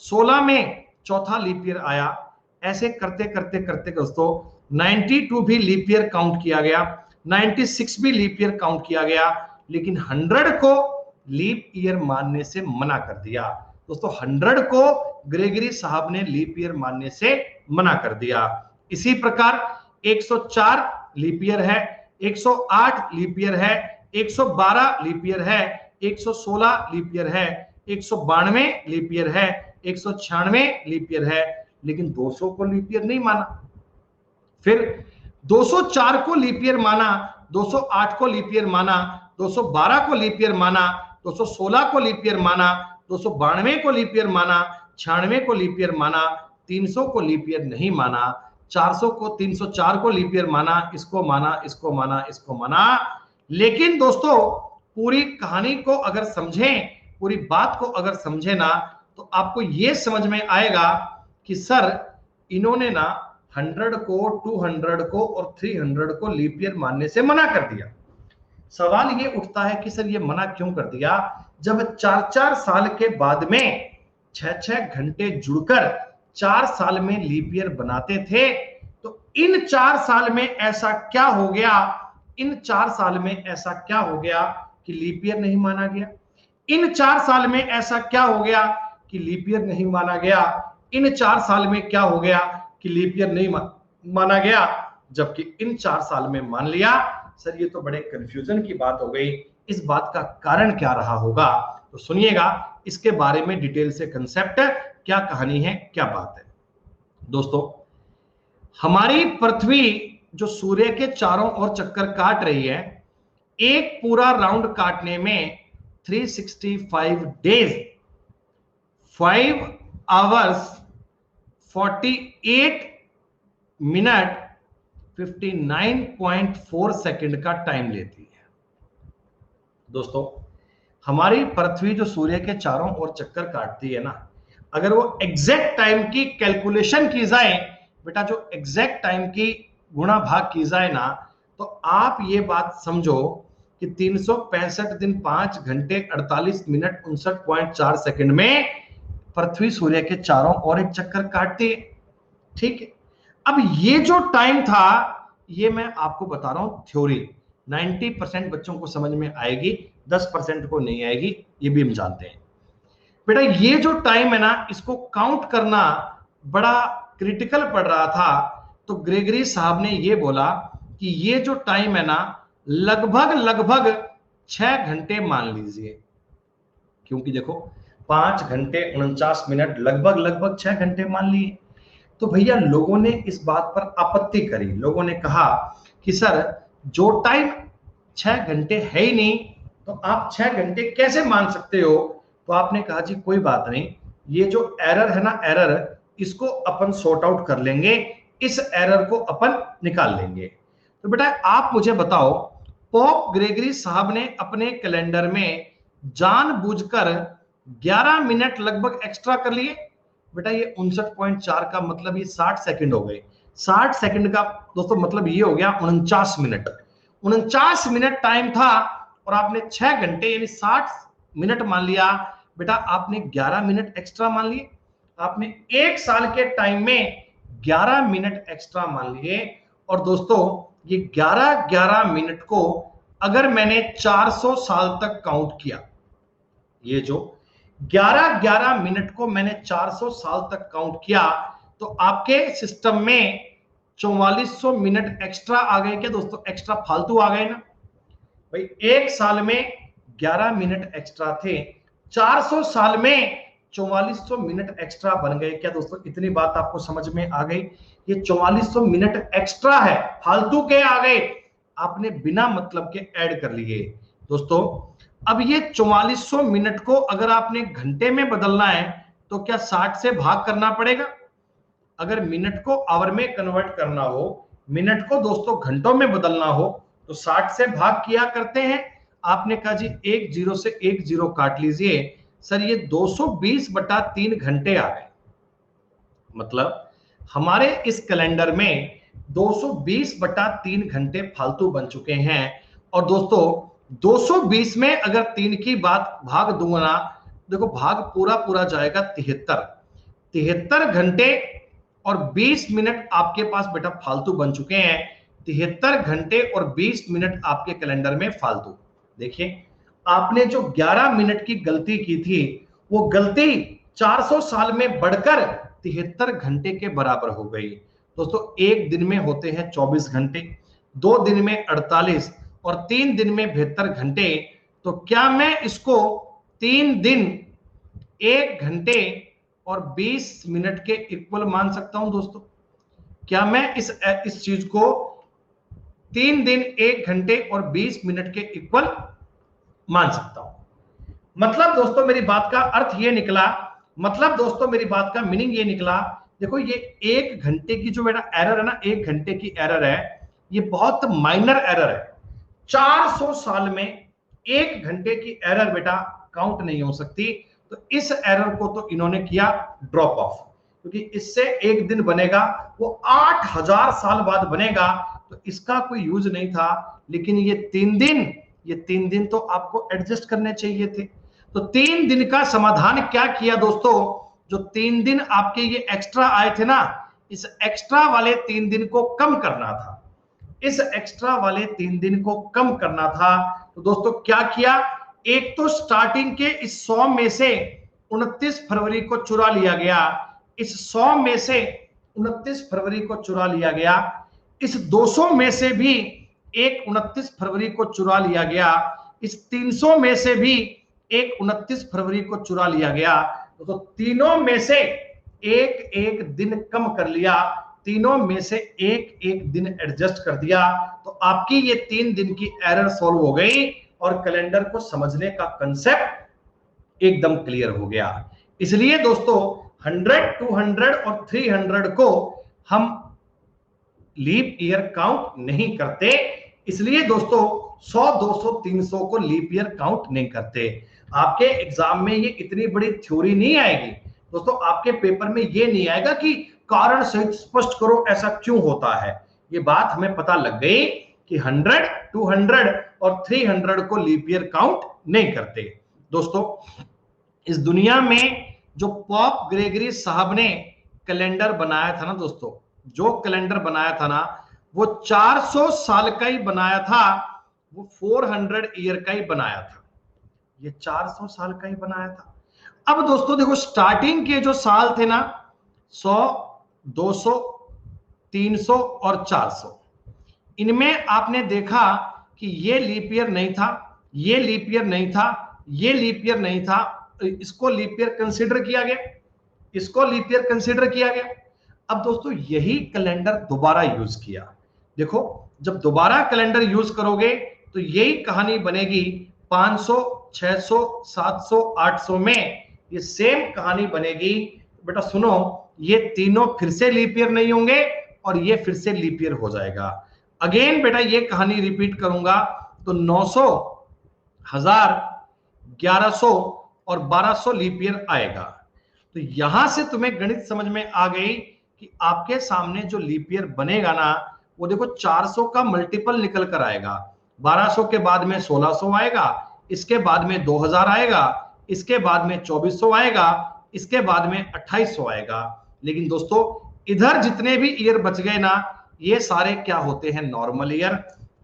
16 में चौथा लीप ईयर आया। ऐसे करते करते करते दोस्तों 92 भी लीप ईयर काउंट किया गया, 96 भी लीप ईयर काउंट किया गया, लेकिन 100 को लीप ईयर मानने से मना कर दिया। दोस्तों 100 को ग्रेगरी साहब ने लीप ईयर मानने से मना कर दिया। इसी प्रकार 104 लीप ईयर है, 108 लीप ईयर है, 112 लीप ईयर है, 116 लीप ईयर है, 192 लीप ईयर है, 196 लीप ईयर है, लेकिन 200 को लीप ईयर नहीं माना। फिर 204 को लीप ईयर माना, 208 को लीप ईयर माना, 212 को लीप ईयर माना, 216 को लीप ईयर माना, 292 को लीप ईयर माना, 96 को लीप ईयर माना, 300 को लीप ईयर नहीं माना, 400 को 304 को लीप ईयर माना, इसको माना, इसको माना, इसको माना। लेकिन दोस्तों पूरी कहानी को अगर समझें, पूरी बात को अगर समझे ना, तो आपको यह समझ में आएगा कि सर इन्होंने ना 100 को, 200 को और 300 को लीप ईयर मानने से मना कर दिया। सवाल ये उठता है कि सर ये मना क्यों कर दिया, जब 4-4 साल के बाद में 6-6 घंटे जुड़कर 4 साल में लीप ईयर बनाते थे, तो इन 4 साल में ऐसा क्या हो गया, इन 4 साल में ऐसा क्या हो गया कि लीप ईयर नहीं माना गया? इन 4 साल में ऐसा क्या हो गया कि लीप ईयर नहीं माना गया? इन 4 साल में क्या हो गया कि लीप ईयर नहीं माना गया, जबकि इन 4 साल में मान लिया? सर ये तो बड़े कंफ्यूजन की बात हो गई। इस बात का कारण क्या रहा होगा, तो सुनिएगा इसके बारे में डिटेल से, कंसेप्ट क्या, कहानी है, क्या बात है। दोस्तों हमारी पृथ्वी जो सूर्य के चारों ओर चक्कर काट रही है, एक पूरा राउंड काटने में 365 डेज, 5 आवर्स 48 मिनट 59.4 सेकंड का टाइम लेती है। दोस्तों हमारी पृथ्वी जो सूर्य के चारों ओर चक्कर काटती है ना, अगर वो एग्जैक्ट टाइम की कैलकुलेशन की जाए बेटा, जो एग्जैक्ट टाइम की गुणा भाग की जाए ना, तो आप ये बात समझो कि 365 दिन 5 घंटे 48 मिनट 59.4 सेकंड में पृथ्वी सूर्य के चारों ओर एक चक्कर काटती है। ठीक है, अब ये जो टाइम था, ये मैं आपको बता रहा हूं थ्योरी, 90% बच्चों को समझ में आएगी, 10% को नहीं आएगी, ये भी हम जानते हैं। बेटा ये जो टाइम है ना, इसको काउंट करना बड़ा क्रिटिकल पड़ रहा था, तो ग्रेगरी साहब ने ये बोला कि ये जो टाइम है ना, लगभग 6 घंटे मान लीजिए, क्योंकि देखो 5 घंटे 49 मिनट लगभग 6 घंटे मान लिए। तो भैया लोगों ने इस बात पर आपत्ति करी, लोगों ने कहा कि सर जो टाइम 6 घंटे है ही नहीं, तो आप 6 घंटे कैसे मान सकते हो? तो आपने कहा जी कोई बात नहीं, ये जो एरर है ना, एरर, इसको अपन सॉर्ट आउट कर लेंगे, इस एरर को अपन निकाल लेंगे। तो बेटा आप मुझे बताओ, पोप ग्रेगरी साहब ने अपने कैलेंडर में जानबूझकर 11 मिनट लगभग एक्स्ट्रा कर लिए। बेटा ये 59.4 का मतलब ये 60 सेकंड हो गए। 60 सेकंड का दोस्तों मतलब ये हो गया 49 मिनट। 49 मिनट टाइम था और आपने 6 घंटे यानी 60 मिनट मान लिया। बेटा आपने 11 मिनट एक्स्ट्रा मान लिए, आपने 1 साल के टाइम में 11 मिनट एक्स्ट्रा मान लिए। और दोस्तों ये 11 मिनट को अगर मैंने 400 साल तक काउंट किया, ये जो 11 मिनट को मैंने 400 साल तक काउंट किया, तो आपके सिस्टम में 4400 मिनट एक्स्ट्रा आ गए क्या दोस्तों? एक्स्ट्रा फालतू आ गए ना भाई। 1 साल में 11 मिनट एक्स्ट्रा थे, 400 साल में 4400 मिनट एक्स्ट्रा बन गए। क्या दोस्तों इतनी बात आपको समझ में आ गई? ये 4400 मिनट एक्स्ट्रा है, फालतू के आ गए, आपने बिना मतलब के ऐड कर लिए दोस्तों। अब ये 4400 मिनट को अगर आपने घंटे में बदलना है तो क्या 60 से भाग करना पड़ेगा? अगर मिनट को आवर में कन्वर्ट करना हो, मिनट को दोस्तों घंटों में बदलना हो, तो 60 से भाग किया करते हैं। आपने कहा जी एक जीरो से एक जीरो काट लीजिए, सर ये 220/3 घंटे आ गए। मतलब हमारे इस कैलेंडर में 220/3 घंटे फालतू बन चुके हैं। और दोस्तों 220 में अगर 3 की बात भाग दूंगा ना, देखो भाग पूरा पूरा जाएगा 73 घंटे और 20 मिनट आपके पास बेटा फालतू बन चुके हैं। 73 घंटे और 20 मिनट आपके कैलेंडर में फालतू। देखिए आपने जो 11 मिनट की गलती की थी, वो गलती 400 साल में बढ़कर 73 घंटे के बराबर हो गई। दोस्तों एक दिन में होते हैं 24 घंटे, 2 दिन में 48 और 3 दिन में 72 घंटे। तो क्या मैं इसको 3 दिन 1 घंटे और 20 मिनट के इक्वल मान सकता हूं दोस्तों? क्या मैं इस चीज को 3 दिन 1 घंटे और 20 मिनट के इक्वल मान सकता हूं? मतलब दोस्तों मेरी बात का अर्थ ये निकला, मतलब दोस्तों मेरी बात का मीनिंग ये निकला, देखो ये 1 घंटे की जो मेरा एरर है ना, 1 घंटे की एरर है, ये बहुत माइनर एरर है। 400 साल में 1 घंटे की एरर बेटा काउंट नहीं हो सकती। तो इस एरर को तो इन्होंने किया ड्रॉप ऑफ, क्योंकि इससे एक दिन बनेगा वो 8000 साल बाद बनेगा, तो इसका कोई यूज नहीं था। लेकिन ये 3 दिन तो आपको एडजस्ट करने चाहिए थे। तो 3 दिन का समाधान क्या किया दोस्तों? जो 3 दिन आपके ये एक्स्ट्रा आए थे ना, इस एक्स्ट्रा वाले 3 दिन को कम करना था, इस एक्स्ट्रा वाले 3 दिन को कम करना था। तो दोस्तों क्या किया? एक तो स्टार्टिंग के इस 100 में से 29 फरवरी को चुरा लिया गया, इस 100 में से 29 फरवरी को चुरा लिया गया, इस 200 में से भी एक 29 फरवरी को चुरा लिया गया, इस 300 में से भी एक 29 फरवरी को चुरा लिया गया। तो तीनों में से एक एक दिन कम कर लिया, तीनों में से एक एक दिन एडजस्ट कर दिया। तो आपकी ये 3 दिन की एरर सॉल्व हो गई और कैलेंडर को समझने का कंसेप्ट एकदम क्लियर हो गया। इसलिए दोस्तों 100, 200 और 300 को हम लीप ईयर काउंट नहीं करते। इसलिए दोस्तों 100, 200, 300 को लीप ईयर काउंट नहीं करते। आपके एग्जाम में ये इतनी बड़ी थ्योरी नहीं आएगी दोस्तों, आपके पेपर में ये नहीं आएगा कि कारण सहित स्पष्ट करो ऐसा क्यों होता है। ये बात हमें पता लग गई कि 100, 200 और 300 को लीप ईयर काउंट नहीं करते। दोस्तों इस दुनिया में जो पॉप ग्रेगरी साहब ने कैलेंडर बनाया था ना दोस्तों, जो कैलेंडर बनाया था ना, वो 400 साल का ही बनाया था, वो 400 ईयर का ही बनाया था, ये 400 साल का ही बनाया था। अब दोस्तों देखो स्टार्टिंग के जो साल थे ना, 100, 200, 300 और 400, इनमें आपने देखा कि ये लीप ईयर नहीं था, ये लीप ईयर नहीं था, ये लीप ईयर नहीं था, इसको लीप ईयर कंसीडर किया गया, इसको लीप ईयर कंसीडर किया गया। अब दोस्तों यही कैलेंडर दोबारा यूज किया। देखो जब दोबारा कैलेंडर यूज करोगे तो यही कहानी बनेगी 500, 600, 700, 800 में ये सेम कहानी बनेगी। बेटा सुनो, ये तीनों फिर से लीप ईयर नहीं होंगे और ये फिर से लीप ईयर हो जाएगा। अगेन बेटा ये कहानी रिपीट करूंगा तो 900, 1000, 1100 और 1200 लीप ईयर आएगा। तो यहां से तुम्हें गणित समझ में आ गई कि आपके सामने जो लीप ईयर बनेगा ना, वो देखो 400 का मल्टीपल निकल कर आएगा, 1200 के बाद में 1600 आएगा, इसके बाद में 2000 आएगा, इसके बाद में 2400 आएगा, इसके बाद में 2800 आएगा। लेकिन दोस्तों इधर जितने भी ईयर बच गए ना, ये सारे क्या होते हैं? Normal year.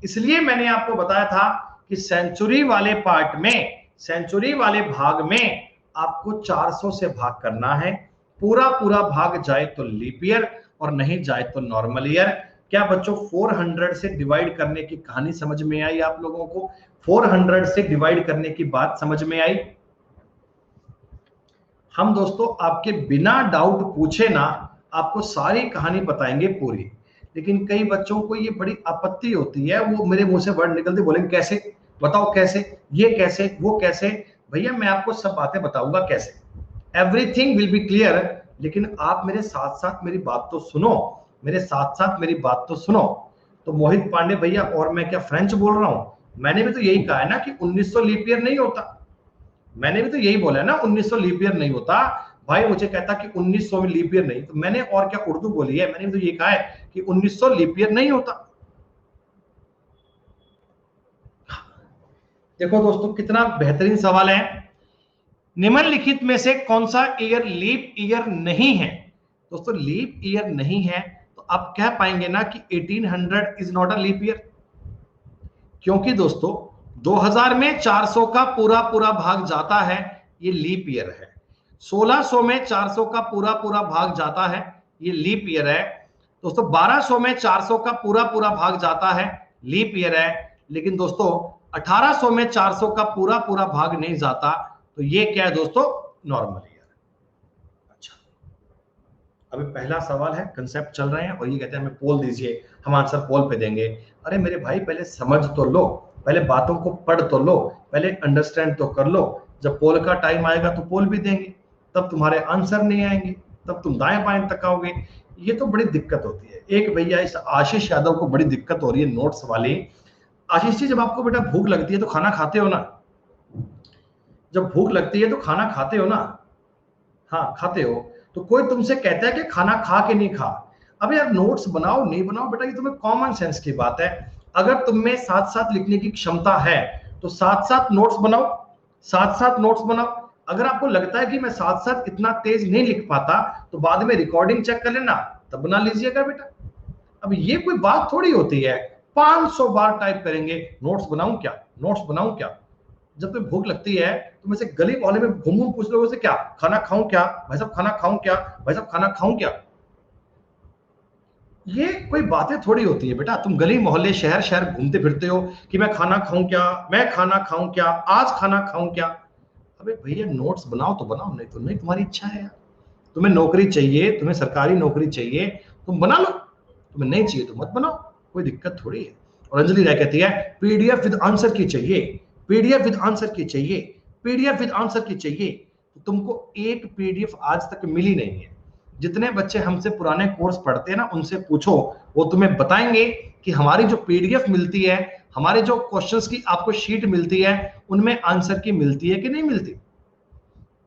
इसलिए मैंने आपको बताया था कि सेंचुरी वाले पार्ट में, सेंचुरी वाले भाग में आपको 400 से भाग करना है, पूरा पूरा भाग जाए तो लीप ईयर और नहीं जाए तो नॉर्मल ईयर। क्या बच्चों 400 से डिवाइड करने की कहानी समझ में आई आप लोगों को? 400 से डिवाइड करने की बात समझ में आई? हम दोस्तों आपके बिना डाउट पूछे ना आपको सारी कहानी बताएंगे पूरी। लेकिन कई बच्चों को ये बड़ी आपत्ति होती है, वो मेरे मुंह से वर्ड निकलते बोलेंगे कैसे, बताओ कैसे, ये कैसे, वो कैसे। भैया मैं आपको सब बातें बताऊंगा कैसे, एवरीथिंग विल बी क्लियर। लेकिन आप मेरे साथ साथ मेरी बात तो सुनो, मेरे साथ साथ मेरी बात तो सुनो। तो मोहित पांडे भैया, और मैं क्या फ्रेंच बोल रहा हूं? मैंने भी तो यही कहा है ना कि 1900 लीप ईयर नहीं होता। मैंने भी तो यही बोला है ना 1900 लीप ईयर नहीं होता। भाई मुझे कहता कि 1900 में लीप ईयर नहीं, तो मैंने और क्या उर्दू बोली है? मैंने भी तो ये कहा है कि 1900 लीप ईयर नहीं होता। देखो दोस्तों कितना बेहतरीन सवाल है। निम्नलिखित में से कौन सा ईयर लीप ईयर नहीं है? दोस्तों लीप ईयर नहीं है तो आप कह पाएंगे ना कि 1800 is not a leap year. क्योंकि दोस्तों 2000 में 400 का पूरा पूरा भाग जाता है, ये लीप ईयर है। 1600 में 400 का पूरा पूरा भाग जाता है, ये लीप ईयर है। दोस्तों 1200 में 400 का पूरा पूरा भाग जाता है, लीप ईयर है। लेकिन दोस्तों 1800 में 400 का पूरा पूरा भाग नहीं जाता, तो ये क्या है दोस्तों? Normal year. अच्छा, अभी पहला सवाल है, कंसेप्ट चल रहे हैं और ये कहते हैं हमें पोल दीजिए, हम आंसर पोल पे देंगे। अरे मेरे भाई पहले समझ तो लो, पहले बातों को पढ़ तो लो, पहले अंडरस्टैंड तो कर लो। जब पोल का टाइम आएगा तो पोल भी देंगे, तब तुम्हारे आंसर नहीं आएंगे, तब तुम दाएं बाएं तकाओगे। ये तो बड़ी दिक्कत होती है। एक भैया इस आशीष यादव को बड़ी दिक्कत हो रही है नोट्स वाली। आशीष जी, जब आपको बेटा भूख लगती है तो खाना खाते हो ना? जब भूख लगती है तो खाना खाते हो ना? हाँ खाते हो। तो कोई तुमसे कहता है कि खाना खा के नहीं खा। अब यार नोट्स बनाओ नहीं बनाओ बेटा, ये तुम्हें कॉमन सेंस की बात है। अगर तुम में साथ साथ लिखने की क्षमता है तो साथ साथ नोट्स बनाओ, साथ साथ नोट्स बनाओ। अगर आपको लगता है कि मैं साथ साथ इतना तेज नहीं लिख पाता तो बाद में रिकॉर्डिंग चेक कर लेना, तब बना लीजिएगा बेटा। अब ये कोई बात थोड़ी होती है 500 बार टाइप करेंगे नोट्स बनाऊं क्या, नोट्स बनाऊं क्या। जब तुम्हें भूख लगती है तो मैं से गली मोहल्ले में घूम घूम पूछ लोगों से क्या खाना खाऊं क्या भाई साहब, खाना खाऊं क्या भाई साहब, खाना खाऊं क्या। ये कोई बातें थोड़ी होती है बेटा। तुम गली मोहल्ले शहर शहर घूमते फिरते हो कि मैं खाना खाऊं क्या, मैं खाना खाऊं क्या, आज खाना खाऊं क्या। अबे भैया नोट्स बनाओ तो बनाओ, नहीं तो नहीं, तुम्हारी इच्छा है यार। तुम्हें नौकरी चाहिए, तुम्हें सरकारी नौकरी चाहिए, तुम बना लो। तुम्हें नहीं चाहिए तो मत बनाओ, कोई दिक्कत थोड़ी है। और अंजलि राय कहती है पीडीएफ विद आंसर की चाहिए, पीडीएफ विद आंसर की चाहिए, पीडीएफ विद आंसर की चाहिए। तो तुमको एक पीडीएफ आज तक मिली नहीं है। जितने बच्चे हमसे पुराने कोर्स पढ़ते हैं ना उनसे पूछो, वो तुम्हें बताएंगे कि हमारी जो पीडीएफ मिलती है, हमारे जो क्वेश्चंस की आपको शीट मिलती है, उनमें आंसर की मिलती है कि नहीं मिलती।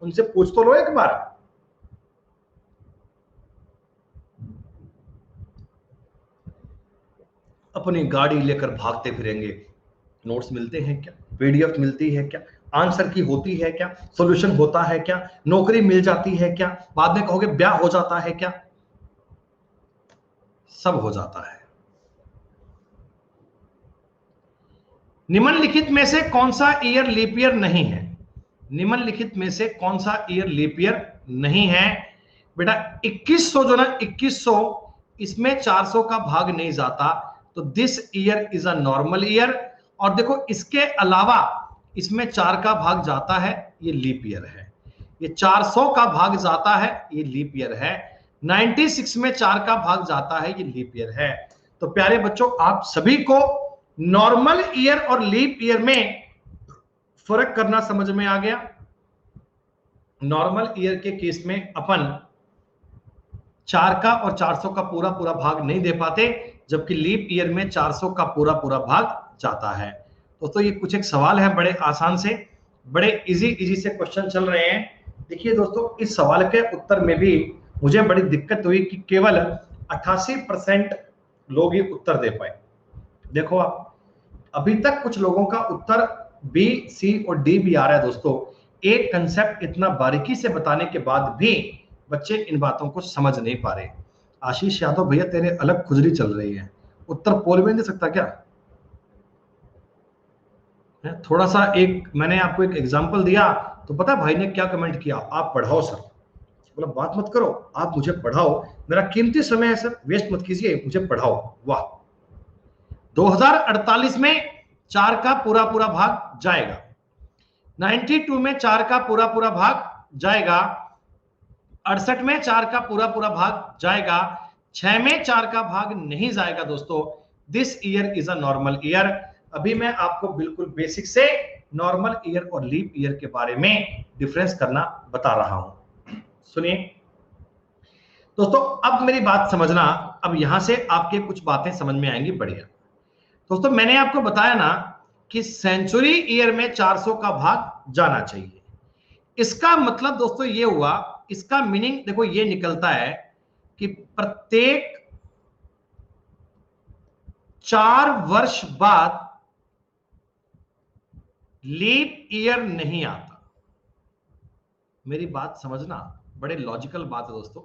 उनसे पूछ तो लो एक बार। अपनी गाड़ी लेकर भागते फिरेंगे, नोट्स मिलते हैं क्या, पीडीएफ मिलती है क्या, आंसर की होती है क्या, सॉल्यूशन होता है क्या, नौकरी मिल जाती है क्या, बाद में कहोगे ब्याह हो जाता है क्या, सब हो जाता है। निम्नलिखित में से कौन सा ईयर लीप ईयर नहीं है? निम्नलिखित में से कौन सा ईयर लीप ईयर नहीं है? बेटा 2100 जो ना 2100, इसमें 400 का भाग नहीं जाता, तो this year is a normal year. और देखो इसके अलावा इसमें 4 का भाग जाता है, ये लीप ईयर है। ये 400 का भाग जाता है, ये लीप ईयर है। 96 में 4 का भाग जाता है, ये लीप ईयर है। तो प्यारे बच्चों आप सभी को नॉर्मल ईयर और लीप ईयर में फर्क करना समझ में आ गया। नॉर्मल ईयर के केस में अपन 4 का और 400 का पूरा पूरा भाग नहीं दे पाते, जबकि लीप ईयर में 400 का पूरा पूरा भाग जाता है। दोस्तों ये कुछ एक सवाल है बड़े आसान से, बड़े इजी इजी से क्वेश्चन चल रहे हैं। देखिए दोस्तों इस सवाल के उत्तर में भी मुझे बड़ी दिक्कत हुई कि केवल 88% लोग ही उत्तर दे पाए। देखो आप, अभी तक कुछ लोगों का उत्तर बी, सी और डी भी आ रहा है। दोस्तों एक कंसेप्ट इतना बारीकी से बताने के बाद भी बच्चे इन बातों को समझ नहीं पा रहे। आशीष यादव भैया तेरे अलग खुजली चल रही है, उत्तर पोल में दे सकता क्या? थोड़ा सा एक मैंने आपको एक एग्जांपल दिया तो पता भाई ने क्या कमेंट किया, आप पढ़ाओ सर। बोला बात मत करो, आप मुझे पढ़ाओ, मेरा कीमती समय है सर, वेस्ट मत कीजिए, मुझे पढ़ाओ। वाह, 2048 में 4 का पूरा पूरा भाग जाएगा, 92 में 4 का पूरा पूरा भाग जाएगा, 68 में 4 का पूरा पूरा भाग जाएगा, 6 में 4 का भाग नहीं जाएगा दोस्तों। This year is a normal year. अभी मैं आपको बिल्कुल बेसिक से नॉर्मल ईयर और लीप ईयर के बारे में डिफरेंस करना बता रहा हूं। सुनिए दोस्तों, अब मेरी बात समझना। अब यहां से आपके कुछ बातें समझ में आएंगी। बढ़िया दोस्तों, मैंने आपको बताया ना कि सेंचुरी ईयर में 400 का भाग जाना चाहिए। इसका मतलब दोस्तों ये हुआ, इसका मीनिंग देखो ये निकलता है कि प्रत्येक 4 वर्ष बाद लीप ईयर नहीं आता। मेरी बात समझना, बड़े लॉजिकल बात है दोस्तों।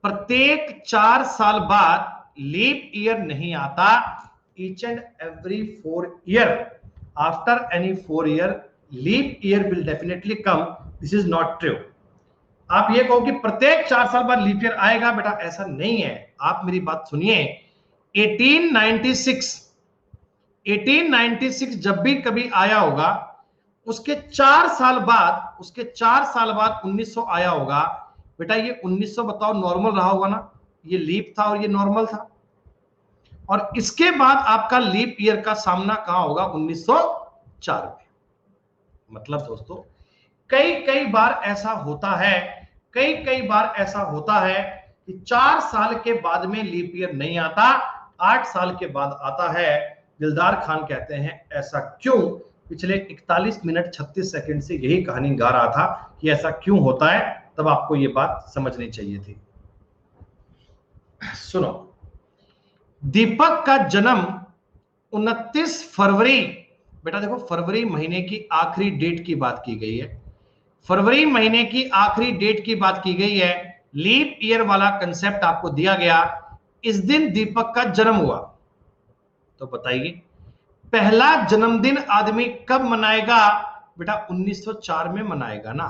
प्रत्येक 4 साल बाद लीप ईयर नहीं आता। Each and every 4 year, after any 4 year leap year will definitely come. This is not true. आप ये कहो कि प्रत्येक 4 साल बाद लीप ईयर आएगा, बेटा ऐसा नहीं है। आप मेरी बात सुनिए। 1896 1896 जब भी कभी आया होगा, उसके 4 साल बाद 1900 आया होगा। बेटा ये 1900 बताओ नॉर्मल रहा होगा ना, ये लीप था और ये नॉर्मल था। और इसके बाद आपका लीप ईयर का सामना कहां होगा? 1904 में। मतलब दोस्तों कई कई बार ऐसा होता है, कई कई बार ऐसा होता है कि 4 साल के बाद में लीप ईयर नहीं आता, 8 साल के बाद आता है। दिलदार खान कहते हैं ऐसा क्यों? पिछले 41 मिनट 36 सेकंड से यही कहानी गा रहा था कि ऐसा क्यों होता है, तब आपको यह बात समझनी चाहिए थी। सुनो, दीपक का जन्म 29 फरवरी, बेटा देखो फरवरी महीने की आखिरी डेट की बात की गई है। फरवरी महीने की आखिरी डेट की बात की गई है। लीप ईयर वाला कंसेप्ट आपको दिया गया। इस दिन दीपक का जन्म हुआ, तो बताइए पहला जन्मदिन आदमी कब मनाएगा? बेटा 1904 में मनाएगा ना,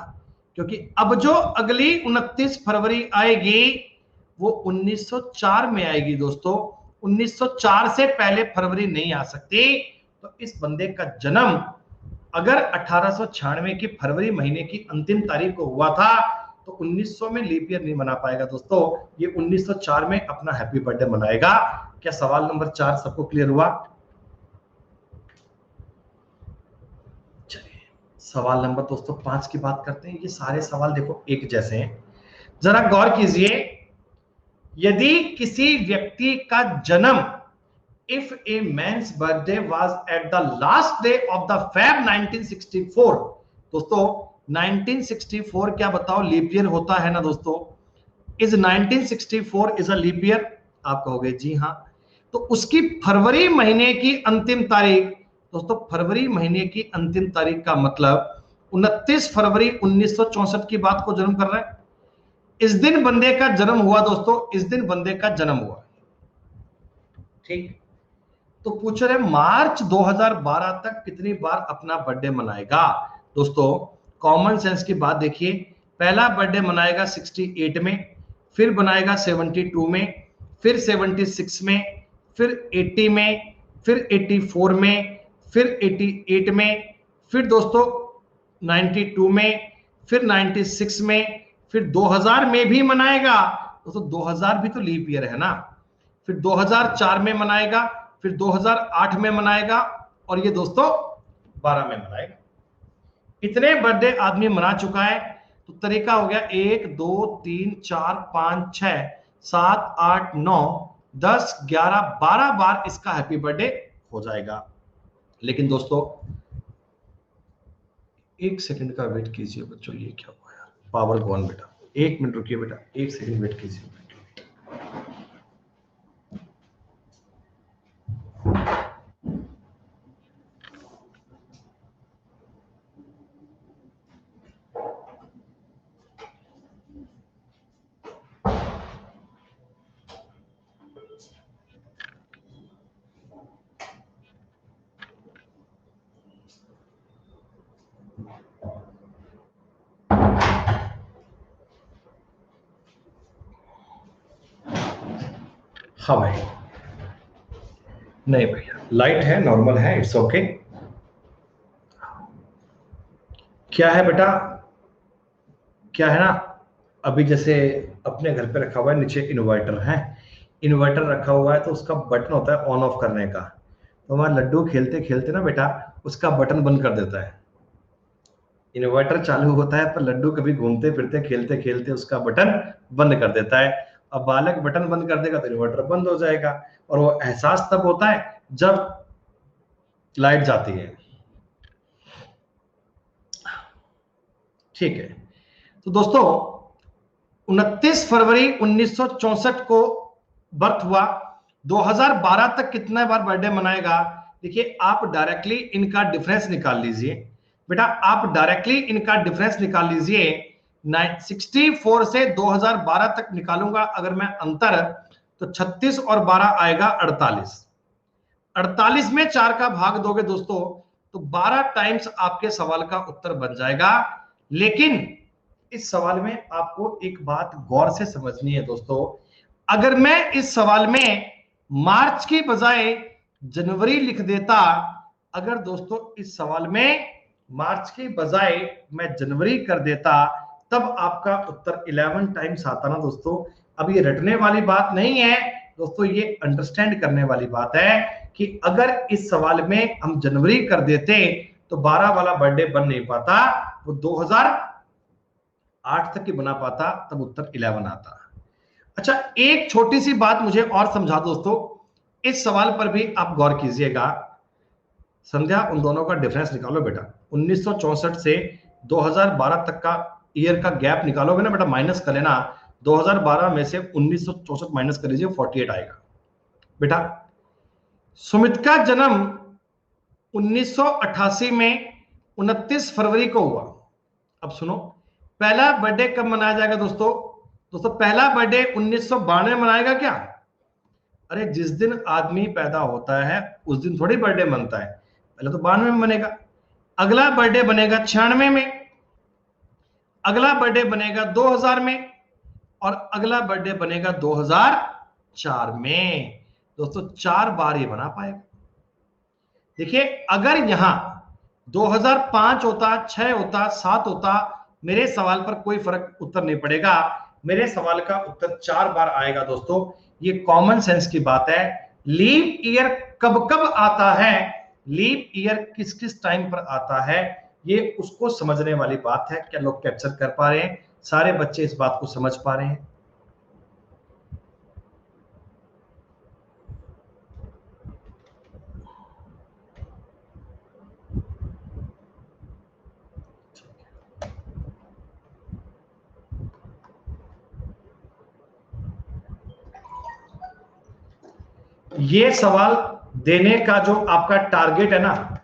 क्योंकि अब जो अगली 29 फरवरी आएगी वो 1904 में आएगी दोस्तों। 1904 से पहले फरवरी नहीं आ सकती। तो इस बंदे का जन्म अगर 1896 की फरवरी महीने की अंतिम तारीख को हुआ था, तो 1900 में लीप ईयर नहीं मना पाएगा दोस्तों। ये 1904 में अपना हैप्पी बर्थडे मनाएगा। क्या सवाल नंबर 4 सबको क्लियर हुआ? चलिए सवाल नंबर दोस्तों 5 की बात करते हैं। ये सारे सवाल देखो एक जैसे हैं, जरा गौर कीजिए। यदि किसी व्यक्ति का जन्म, if a man's birthday was at the last day of the Feb 1964, दोस्तों 1964 क्या बताओ लीप ईयर होता है ना दोस्तों? Is 1964 is a leap year? आप कहोगे जी हाँ। तो उसकी फरवरी महीने की अंतिम तारीख, दोस्तों फरवरी महीने की अंतिम तारीख का मतलब 29 फरवरी 1964 की बात को जन्म कर रहा है। इस दिन बंदे का जन्म हुआ दोस्तों, इस दिन बंदे का जन्म हुआ। ठीक, तो पूछ रहे मार्च 2012 तक कितनी बार अपना बर्थडे मनाएगा? दोस्तों कॉमन सेंस की बात देखिए। पहला बर्थडे मनाएगा 68 में, फिर बनाएगा 72 में, फिर 76 में, फिर 80 में, फिर 84 में, फिर 88 में, फिर दोस्तों 92 में, फिर 96 में, फिर 2000 में भी मनाएगा। दोस्तों 2000 भी तो लीप ईयर है ना। फिर 2004 में मनाएगा, फिर 2008 में मनाएगा, और ये दोस्तों 12 में मनाएगा। इतने बर्थडे आदमी मना चुका है। तो तरीका हो गया 1 2 3 4 5 6 7 8 9 10 11 12 बार इसका हैप्पी बर्थडे हो जाएगा। लेकिन दोस्तों एक सेकंड का वेट कीजिए बच्चों। ये क्या हुआ यार, पावर गॉन बेटा। 1 मिनट रुकिए बेटा, 1 सेकंड वेट कीजिए। हाँ भाई, नहीं भैया लाइट है, नॉर्मल है, इट्स ओके। क्या है बेटा, क्या है ना, अभी जैसे अपने घर पे रखा हुआ है, नीचे इन्वर्टर है, इन्वर्टर रखा हुआ है तो उसका बटन होता है ऑन ऑफ करने का। तो हमारा लड्डू खेलते खेलते ना बेटा उसका बटन बंद कर देता है। इन्वर्टर चालू होता है पर लड्डू कभी घूमते फिरते खेलते खेलते उसका बटन बंद कर देता है। अब बालक बटन बंद कर देगा तो इन्वर्टर बंद हो जाएगा, और वो एहसास तब होता है जब लाइट जाती है। ठीक है, तो दोस्तों 29 फरवरी 1964 को बर्थ हुआ। 2012 तक कितना बार बर्थडे मनाएगा? देखिए आप डायरेक्टली इनका डिफरेंस निकाल लीजिए बेटा, आप डायरेक्टली इनका डिफरेंस निकाल लीजिए। 64 से 2012 तक निकालूंगा अगर मैं अंतर, तो 36 और 12 आएगा 48। 48 में 4 का भाग दोगे दोस्तों तो 12 टाइम्स आपके सवाल का उत्तर बन जाएगा। लेकिन इस सवाल में आपको एक बात गौर से समझनी है दोस्तों, अगर मैं इस सवाल में मार्च की बजाय जनवरी लिख देता, अगर दोस्तों इस सवाल में मार्च की बजाय मैं जनवरी कर देता, तब आपका उत्तर 11 टाइम्स आता ना दोस्तों। अब ये रटने वाली बात नहीं है दोस्तों, ये अंडरस्टैंड करने वाली बात है कि अगर इस सवाल में हम जनवरी कर देते तो 12 वाला बर्थडे बन नहीं पाता, वो 2008 तक ही बना पाता, तब उत्तर 11 आता। अच्छा एक छोटी सी बात मुझे और समझा दोस्तों, इस सवाल पर भी आप गौर कीजिएगा। संध्या उन दोनों का डिफरेंस निकालो बेटा, 1964 से 2012 तक का ईयर का गैप निकालोगे ना बेटा, माइनस कर लेना। 2012 में से 1964 माइनस कर लीजिए, 48 आएगा बेटा। सुमित का जन्म 1988 में 29 फरवरी को हुआ। अब सुनो, पहला बर्थडे कब मनाया जाएगा दोस्तों? दोस्तों पहला बर्थडे 1992 मनाएगा क्या? अरे जिस दिन आदमी पैदा होता है उस दिन थोड़ी बर्थडे मनता है, पहले तो 92 में बनेगा। अगला बर्थडे बनेगा 96 में, अगला बर्थडे बनेगा 2000 में, और अगला बर्थडे बनेगा 2004 में। दोस्तों 4 बार ये बना पाएगा। देखिए अगर यहां 2005 होता, 6 होता, 7 होता, मेरे सवाल पर कोई फर्क उत्तर नहीं पड़ेगा, मेरे सवाल का उत्तर 4 बार आएगा दोस्तों। ये कॉमन सेंस की बात है। लीप ईयर कब कब आता है, लीप ईयर किस किस टाइम पर आता है, ये उसको समझने वाली बात है। क्या लोग कैप्चर कर पा रहे हैं? सारे बच्चे इस बात को समझ पा रहे हैं? ये सवाल देने का जो आपका टारगेट है ना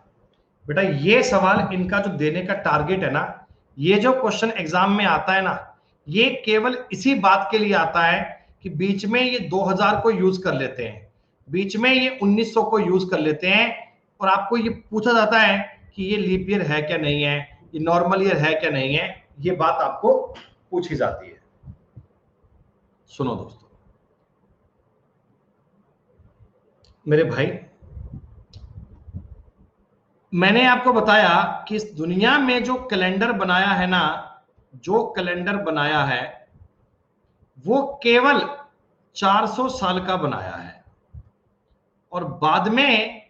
बेटा, ये सवाल इनका जो देने का टारगेट है ना, ये जो क्वेश्चन एग्जाम में आता है ना, ये केवल इसी बात के लिए आता है कि बीच में ये 2000 को यूज कर लेते हैं, बीच में ये 1900 को यूज कर लेते हैं, और आपको ये पूछा जाता है कि ये लीप ईयर है क्या नहीं है, ये नॉर्मल ईयर है क्या नहीं है, ये बात आपको पूछी जाती है। सुनो दोस्तों मेरे भाई, मैंने आपको बताया कि इस दुनिया में जो कैलेंडर बनाया है ना, जो कैलेंडर बनाया है वो केवल 400 साल का बनाया है, और बाद में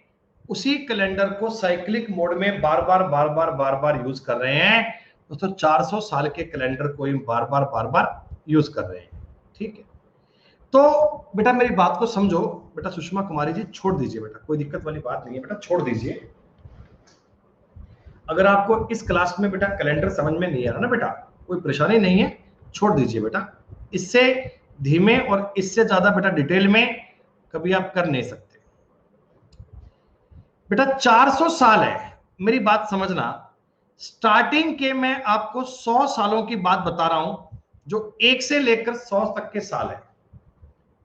उसी कैलेंडर को साइक्लिक मोड में बार बार यूज कर रहे हैं। दोस्तों 400 साल के कैलेंडर को बार बार यूज कर रहे हैं। ठीक है, तो बेटा मेरी बात को समझो बेटा। सुषमा कुमारी जी छोड़ दीजिए बेटा, कोई दिक्कत वाली बात नहीं है बेटा, छोड़ दीजिए। अगर आपको इस क्लास में बेटा कैलेंडर समझ में नहीं आ रहा ना बेटा, कोई परेशानी नहीं है, छोड़ दीजिए बेटा। इससे धीमे और इससे ज्यादा बेटा डिटेल में कभी आप कर नहीं सकते बेटा। 400 साल है, मेरी बात समझना। स्टार्टिंग के मैं आपको 100 सालों की बात बता रहा हूं, जो 1 से लेकर 100 तक के साल है,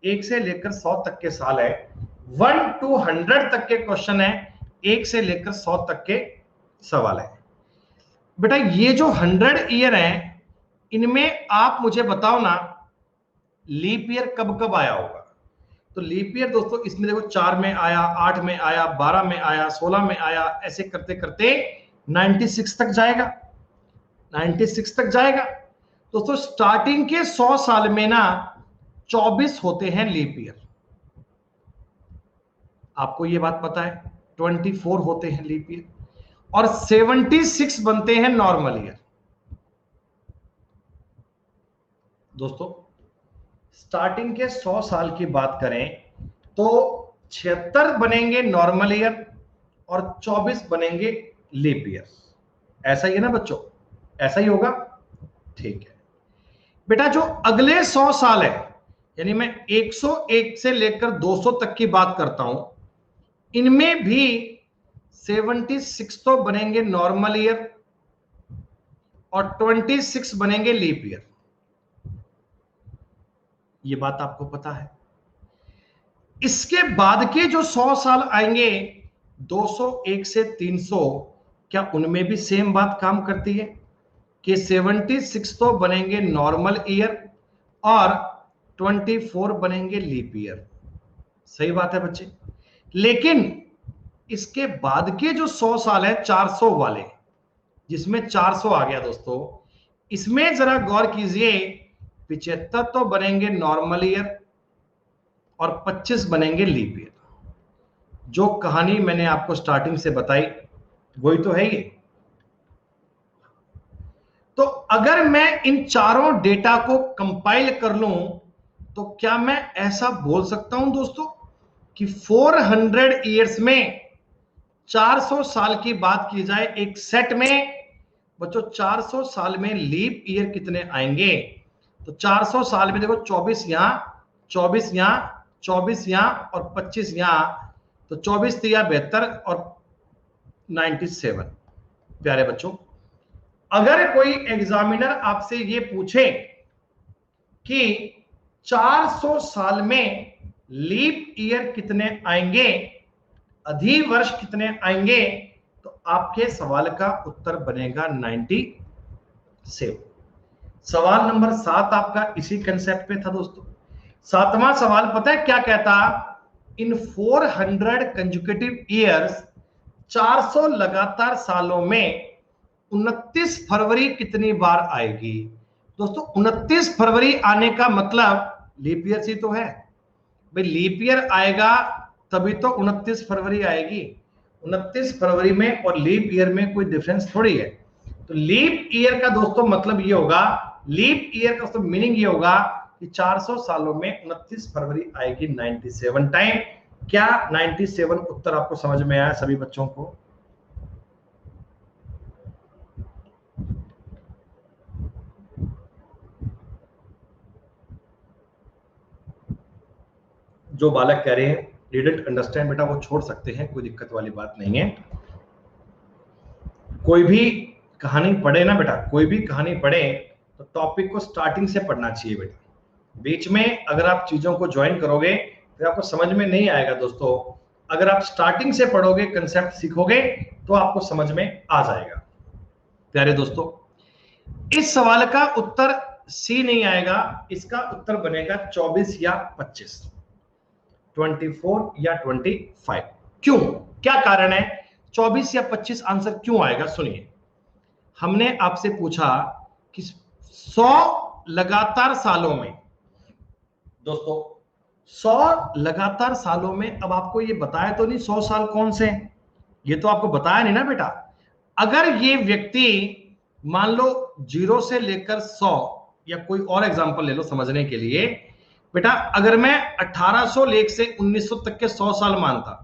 1 से लेकर 100 तक के साल है। 1 to 100 तक के क्वेश्चन है, 1 से लेकर 100 तक के सवाल है बेटा। ये जो 100 ईयर है, इनमें आप मुझे बताओ ना लीप ईयर कब कब आया होगा। तो लीप ईयर दोस्तों इसमें देखो 4 में आया, 8 में आया, 12 में आया, 16 में आया, ऐसे करते करते 96 तक जाएगा, 96 तक जाएगा। दोस्तों स्टार्टिंग के 100 साल में ना 24 होते हैं लीप ईयर, आपको ये बात पता है। 24 होते हैं लीप ईयर और 76 बनते हैं नॉर्मल ईयर। दोस्तों स्टार्टिंग के 100 साल की बात करें तो 76 बनेंगे नॉर्मल ईयर और 24 बनेंगे लीप ईयर। ऐसा ही है ना बच्चों, ऐसा ही होगा, ठीक है बेटा। जो अगले 100 साल है, यानी मैं 101 से लेकर 200 तक की बात करता हूं, इनमें भी 76 तो बनेंगे नॉर्मल ईयर और 26 बनेंगे लीप ईयर। ये बात आपको पता है। इसके बाद के जो 100 साल आएंगे 201 से 300, क्या उनमें भी सेम बात काम करती है कि 76 तो बनेंगे नॉर्मल ईयर और 24 बनेंगे लीप ईयर। सही बात है बच्चे। लेकिन इसके बाद के जो 100 साल है 400 वाले, जिसमें 400 आ गया दोस्तों, इसमें जरा गौर कीजिए, 75 तो बनेंगे नॉर्मल ईयर और 25 बनेंगे लीप ईयर। जो कहानी मैंने आपको स्टार्टिंग से बताई वही तो है ये। तो अगर मैं इन चारों डेटा को कंपाइल कर लूं तो क्या मैं ऐसा बोल सकता हूं दोस्तों कि 400 इयर्स में 400 साल की बात की जाए एक सेट में, बच्चों 400 साल में लीप ईयर कितने आएंगे? तो 400 साल में देखो 24 यहां, 24 यहां, 24 यहां और 25 यहां, तो 24 तिया 72 और 97। प्यारे बच्चों, अगर कोई एग्जामिनर आपसे ये पूछे कि 400 साल में लीप ईयर कितने आएंगे, अधिवर्ष कितने आएंगे, तो आपके सवाल का उत्तर बनेगा 97। सवाल नंबर 7 आपका इसी कंसेप्ट पे था दोस्तों। 7वां सवाल पता है क्या कहता? इन 400 कंसेक्यूटिव ईयर्स, 400 लगातार सालों में 29 फरवरी कितनी बार आएगी? दोस्तों 29 फरवरी आने का मतलब लीप ईयर ही तो है भाई। लीप ईयर आएगा तभी तो 29 फरवरी आएगी। 29 फरवरी में और लीप ईयर में कोई डिफरेंस थोड़ी है। तो लीप ईयर का दोस्तों मतलब ये होगा, लीप ईयर का तो मीनिंग ये होगा कि 400 सालों में 29 फरवरी आएगी 97 टाइम। क्या 97 उत्तर आपको समझ में आया सभी बच्चों को? जो बालक कह रहे हैं डिडंट अंडरस्टैंड, बेटा वो छोड़ सकते हैं, कोई दिक्कत वाली बात नहीं है। कोई भी कहानी पढ़े ना बेटा, कोई भी कहानी पढ़े तो टॉपिक को स्टार्टिंग से पढ़ना चाहिए बेटा। बीच में अगर आप चीजों को ज्वाइन करोगे तो आपको समझ में नहीं आएगा दोस्तों। अगर आप स्टार्टिंग से पढ़ोगे, कंसेप्ट सीखोगे, तो आपको समझ में आ जाएगा। प्यारे दोस्तों, इस सवाल का उत्तर सी नहीं आएगा, इसका उत्तर बनेगा 24 या 25, 24 या 25। क्यों, क्या कारण है 24 या 25 आंसर क्यों आएगा? सुनिए, हमने आपसे पूछा कि 100 लगातार सालों में, दोस्तों 100 लगातार सालों में, अब आपको ये बताया तो नहीं 100 साल कौन से हैं, ये तो आपको बताया नहीं ना बेटा। अगर ये व्यक्ति मान लो 0 से लेकर 100, या कोई और एग्जांपल ले लो समझने के लिए बेटा, अगर मैं 1800 लेख से 1900 तक के 100 साल मानता,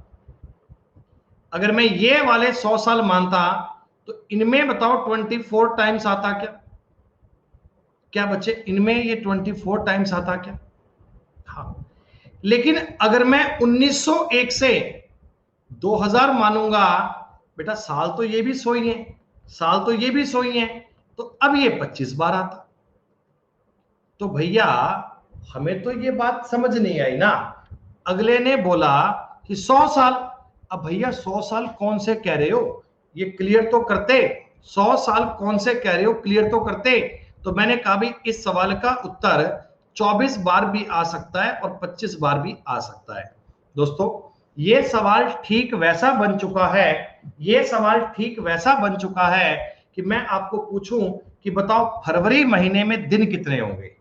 अगर मैं ये वाले 100 साल मानता, तो इनमें बताओ 24 टाइम्स आता क्या? क्या बच्चे इनमें ये 24 टाइम्स आता क्या? हाँ। लेकिन अगर मैं 1901 से 2000 मानूंगा बेटा, साल तो ये भी 100 ही है, साल तो ये भी 100 ही है, तो अब ये 25 बार आता। तो भैया हमें तो ये बात समझ नहीं आई ना। अगले ने बोला कि 100 साल। अब भैया 100 साल कौन से कह रहे हो, ये क्लियर तो करते। 100 साल कौन से कह रहे हो, क्लियर तो करते। तो मैंने कहा भी इस सवाल का उत्तर 24 बार भी आ सकता है और 25 बार भी आ सकता है। दोस्तों ये सवाल ठीक वैसा बन चुका है, ये सवाल ठीक वैसा बन चुका है कि मैं आपको पूछूं कि बताओ फरवरी महीने में दिन कितने होंगे,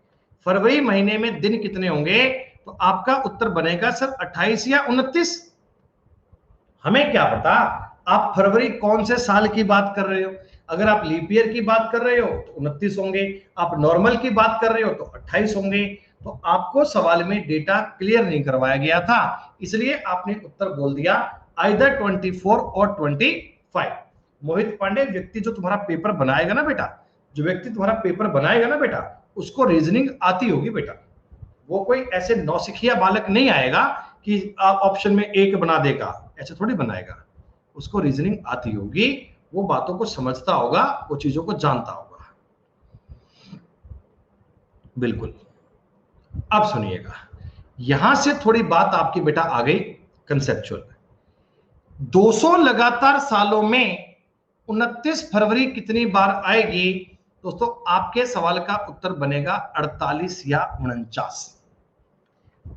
फरवरी महीने में दिन कितने होंगे, तो आपका उत्तर बनेगा सर 28 या 29। हमें क्या पता आप फरवरी कौन से साल की बात कर रहे हो। अगर आप लीप ईयर की बात कर रहे हो तो 29 होंगे, आप नॉर्मल की बात कर रहे हो तो 28 होंगे। तो आपको सवाल में डेटा क्लियर नहीं करवाया गया था, इसलिए आपने उत्तर बोल दिया आइदर 24 और 25। मोहित पांडे, व्यक्ति जो तुम्हारा पेपर बनाएगा ना बेटा, जो व्यक्ति तुम्हारा पेपर बनाएगा ना बेटा, उसको रीजनिंग आती होगी बेटा। वो कोई ऐसे नौसिखिया बालक नहीं आएगा कि आप ऑप्शन में एक बना देगा, ऐसे थोड़ी बनाएगा। उसको रीजनिंग आती होगी, वो बातों को समझता होगा, वो चीजों को जानता होगा। बिल्कुल। अब सुनिएगा, यहां से थोड़ी बात आपकी बेटा आ गई कंसेप्चुअल। 200 लगातार सालों में 29 फरवरी कितनी बार आएगी? दोस्तों आपके सवाल का उत्तर बनेगा 48 या 49।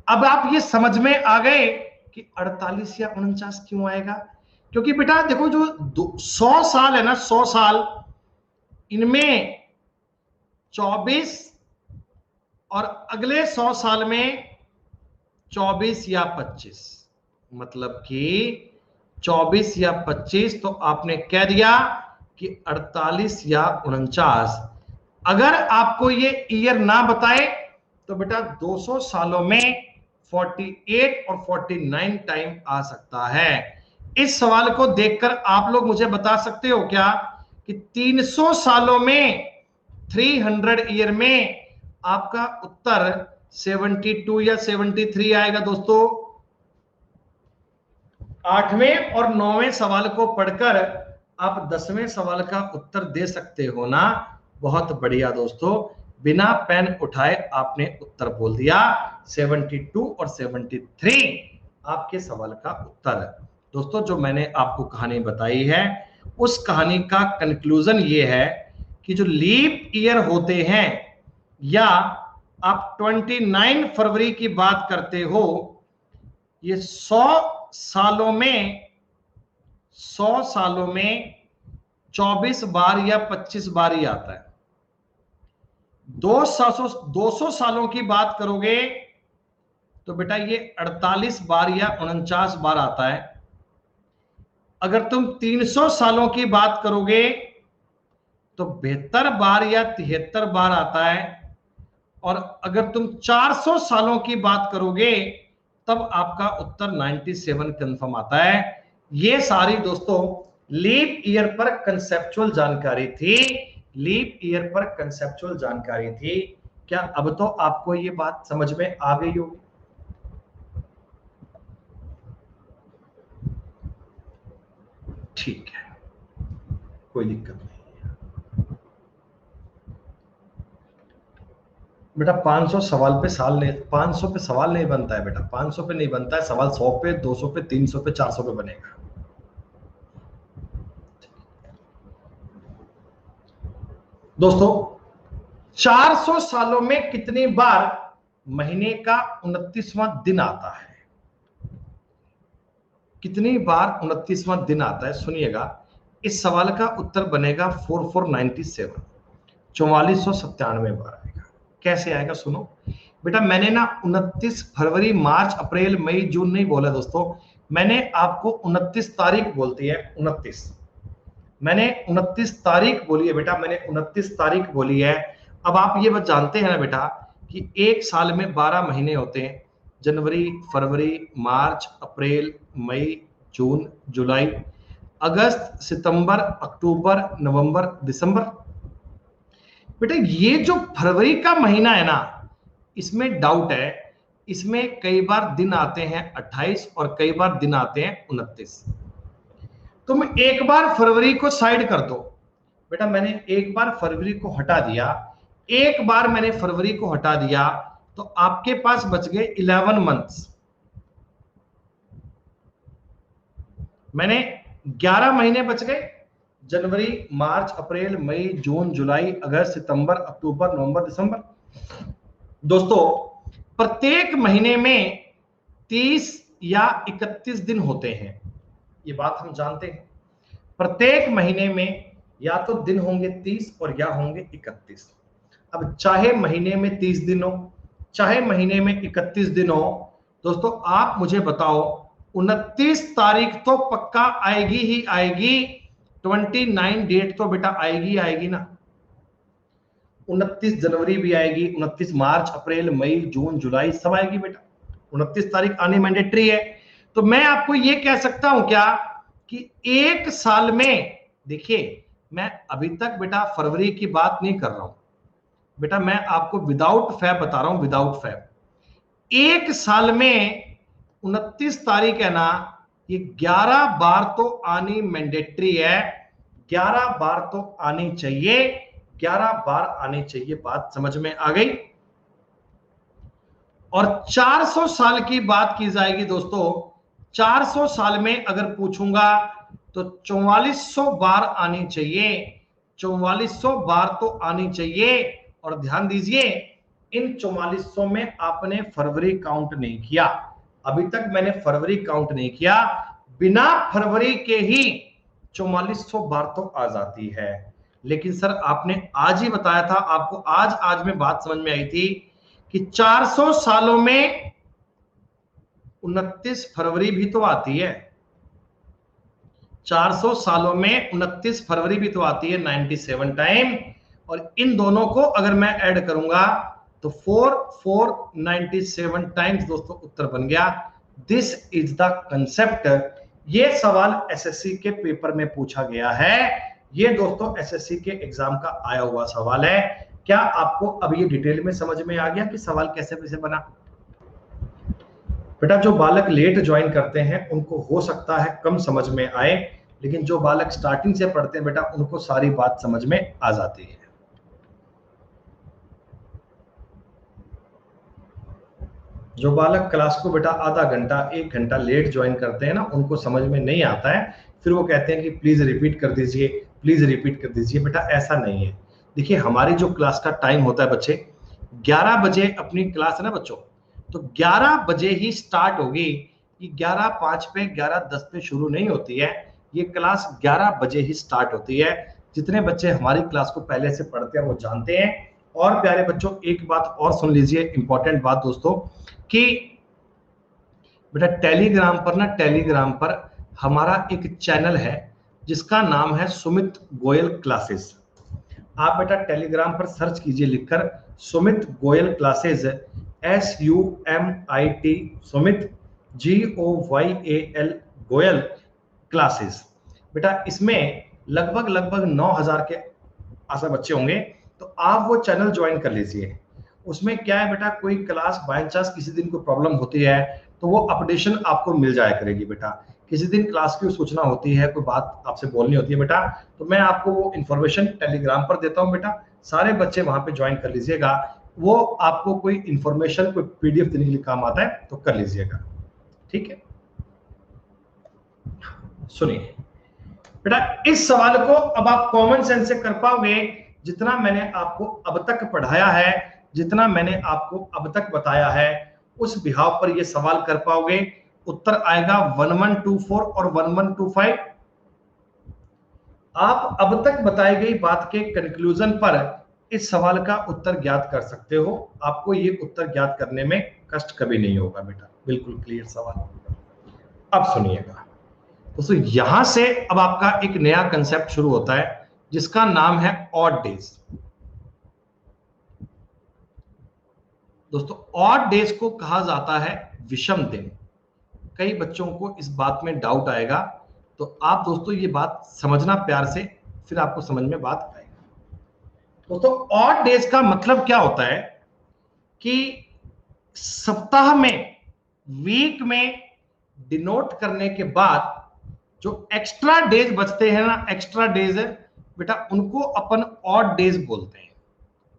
अब आप ये समझ में आ गए कि 48 या 49 क्यों आएगा। क्योंकि बेटा देखो, जो 100 साल है ना, 100 साल, इनमें 24 और अगले 100 साल में 24 या 25, मतलब कि 24 या 25, तो आपने कह दिया कि 48 या 49। अगर आपको ये ईयर ना बताए तो बेटा 200 सालों में 48 और 49 टाइम आ सकता है। इस सवाल को देखकर आप लोग मुझे बता सकते हो क्या कि 300 सालों में, 300 ईयर में आपका उत्तर 72 या 73 आएगा? दोस्तों 8वें और 9वें सवाल को पढ़कर आप 10वें सवाल का उत्तर दे सकते हो ना। बहुत बढ़िया दोस्तों, बिना पेन उठाए आपने उत्तर बोल दिया। 72 और 73 आपके सवाल का उत्तर है। दोस्तों जो मैंने आपको कहानी बताई है, उस कहानी का कंक्लूजन ये है कि जो लीप ईयर होते हैं, या आप 29 फरवरी की बात करते हो, ये 100 सालों में 24 बार या 25 बार ही आता है। 200 सालों की बात करोगे तो बेटा ये 48 बार या 49 बार आता है। अगर तुम 300 सालों की बात करोगे तो 72 बार या 73 बार आता है। और अगर तुम 400 सालों की बात करोगे तब आपका उत्तर 97 कंफर्म आता है। ये सारी दोस्तों लीप ईयर पर कंसेप्चुअल जानकारी थी, लीप ईयर पर कंसेप्चुअल जानकारी थी। क्या अब तो आपको ये बात समझ में आ गई होगी? ठीक है, कोई दिक्कत नहीं बेटा। 500 सवाल पे साल नहीं, 500 पे सवाल नहीं बनता है बेटा, 500 पे नहीं बनता है सवाल। 100 पे, 200 पे, 300 पे, 400 पे बनेगा। दोस्तों 400 सालों में कितनी बार महीने का 29वां दिन आता है? कितनी बार 29वां दिन आता है? सुनिएगा, इस सवाल का उत्तर बनेगा 4497, 4497 बार आएगा। कैसे आएगा सुनो बेटा, मैंने ना 29 फरवरी, मार्च, अप्रैल, मई, जून नहीं बोला दोस्तों, मैंने आपको 29 तारीख बोलती है। 29 मैंने 29 तारीख बोली है बेटा, मैंने 29 तारीख बोली है। अब आप ये बात जानते हैं ना बेटा कि एक साल में 12 महीने होते हैं, जनवरी, फरवरी, मार्च, अप्रैल, मई, जून, जुलाई, अगस्त, सितंबर, अक्टूबर, नवंबर, दिसंबर। बेटा ये जो फरवरी का महीना है ना, इसमें डाउट है। इसमें कई बार दिन आते हैं 28 और कई बार दिन आते हैं 29। तुम एक बार फरवरी को साइड कर दो बेटा, मैंने एक बार फरवरी को हटा दिया, एक बार मैंने फरवरी को हटा दिया, तो आपके पास बच गए 11 मंथ्स। मैंने 11 महीने बच गए, जनवरी, मार्च, अप्रैल, मई, जून, जुलाई, अगस्त, सितंबर, अक्टूबर, नवंबर, दिसंबर। दोस्तों प्रत्येक महीने में 30 या 31 दिन होते हैं, ये बात हम जानते हैं। प्रत्येक महीने में या तो दिन होंगे 30 और या होंगे 31। अब चाहे महीने में 30 दिन हो, चाहे महीने में 31 दिन हो, दोस्तों आप मुझे बताओ 29 तारीख तो पक्का आएगी ही आएगी, 29 डेट तो बेटा आएगी आएगी ना। 29 जनवरी भी आएगी, 29 मार्च, अप्रैल, मई, जून, जुलाई सब आएगी बेटा। 29 तारीख आनी मैंडेटरी है। तो मैं आपको ये कह सकता हूं क्या कि एक साल में, देखिए मैं अभी तक बेटा फरवरी की बात नहीं कर रहा हूं बेटा, मैं आपको विदाउट फैब बता रहा हूं, विदाउट फैब। एक साल में 29 तारीख है ना, ये 11 बार तो आनी मैंडेटरी है, 11 बार तो आनी चाहिए, 11 बार आनी चाहिए। बात समझ में आ गई। और 400 साल की बात की जाएगी दोस्तों, 400 साल में अगर पूछूंगा तो 4400 बार आनी चाहिए, 4400 बार तो आनी चाहिए। और ध्यान दीजिए इन 4400 में आपने फरवरी काउंट नहीं किया, अभी तक मैंने फरवरी काउंट नहीं किया। बिना फरवरी के ही 4400 बार तो आ जाती है। लेकिन सर आपने आज ही बताया था, आपको आज में बात समझ में आई थी कि 400 सालों में 29 फरवरी भी तो आती है, 400 सालों में 29 फरवरी भी तो आती है 97 टाइम। और इन दोनों को अगर मैं ऐड करूंगा तो 497 टाइम्स दोस्तों उत्तर बन गया। This is the concept. ये सवाल एसएससी के पेपर में पूछा गया है, ये दोस्तों एसएससी के एग्जाम का आया हुआ सवाल है। क्या आपको अब ये डिटेल में समझ में आ गया कि सवाल कैसे कैसे बना? बेटा जो बालक लेट ज्वाइन करते हैं उनको हो सकता है कम समझ में आए, लेकिन जो बालक स्टार्टिंग से पढ़ते हैं बेटा उनको सारी बात समझ में आ जाती है। जो बालक क्लास को बेटा आधा घंटा 1 घंटा लेट ज्वाइन करते हैं ना, उनको समझ में नहीं आता है, फिर वो कहते हैं कि प्लीज रिपीट कर दीजिए, प्लीज रिपीट कर दीजिए। बेटा ऐसा नहीं है। देखिए हमारी जो क्लास का टाइम होता है बच्चे, 11 बजे अपनी क्लास है ना बच्चों, तो 11 बजे ही स्टार्ट होगी। ये 11:05 पे 11:10 पे शुरू नहीं होती है, ये क्लास 11 बजे ही स्टार्ट होती है। जितने बच्चे हमारी क्लास को पहले से पढ़ते हैं वो जानते हैं। और प्यारे बच्चों एक बात और सुन लीजिए, इंपॉर्टेंट बात दोस्तों, कि बेटा टेलीग्राम पर ना, टेलीग्राम पर हमारा एक चैनल है जिसका नाम है सुमित गोयल क्लासेस। आप बेटा टेलीग्राम पर सर्च कीजिए लिखकर Sumit Goyal classes, SUMIT, Sumit GOYAL Goyal classes. बेटा इसमें लगभग 9000 के आशा बच्चे होंगे, तो आप वो चैनल ज्वाइन कर लीजिए। उसमें क्या है बेटा, कोई क्लास बाय चांस किसी दिन कोई प्रॉब्लम होती है तो वो अपडेशन आपको मिल जाया करेगी बेटा। किसी दिन क्लास की सूचना होती है, कोई बात आपसे बोलनी होती है बेटा, तो मैं आपको वो इंफॉर्मेशन टेलीग्राम पर देता हूं बेटा, सारे बच्चे वहां पे ज्वाइन कर लीजिएगा। वो आपको कोई इंफॉर्मेशन, कोई पीडीएफ देने के लिए काम आता है तो कर लीजिएगा, ठीक है। सुनिए बेटा, इस सवाल को अब आप कॉमन सेंस से कर पाओगे जितना मैंने आपको अब तक पढ़ाया है, जितना मैंने आपको अब तक बताया है, उस बिहाव पर यह सवाल कर पाओगे। उत्तर आएगा 1124 और 1125। आप अब तक बताई गई बात के कंक्लूजन पर इस सवाल का उत्तर ज्ञात कर सकते हो। आपको ये उत्तर ज्ञात करने में कष्ट कभी नहीं होगा बेटा, बिल्कुल क्लियर सवाल। अब सुनिएगा दोस्तों, यहां से अब आपका एक नया कंसेप्ट शुरू होता है जिसका नाम है ऑड डेज। दोस्तों ऑड डेज को कहा जाता है विषम दिन। कई बच्चों को इस बात में डाउट आएगा, तो आप दोस्तों ये बात समझना प्यार से, फिर आपको समझ में बात आएगी। दोस्तों ऑड डेज का मतलब क्या होता है कि सप्ताह में, वीक में डिनोट करने के बाद जो एक्स्ट्रा डेज बचते हैं ना, एक्स्ट्रा डेज है बेटा, उनको अपन ऑड डेज बोलते हैं।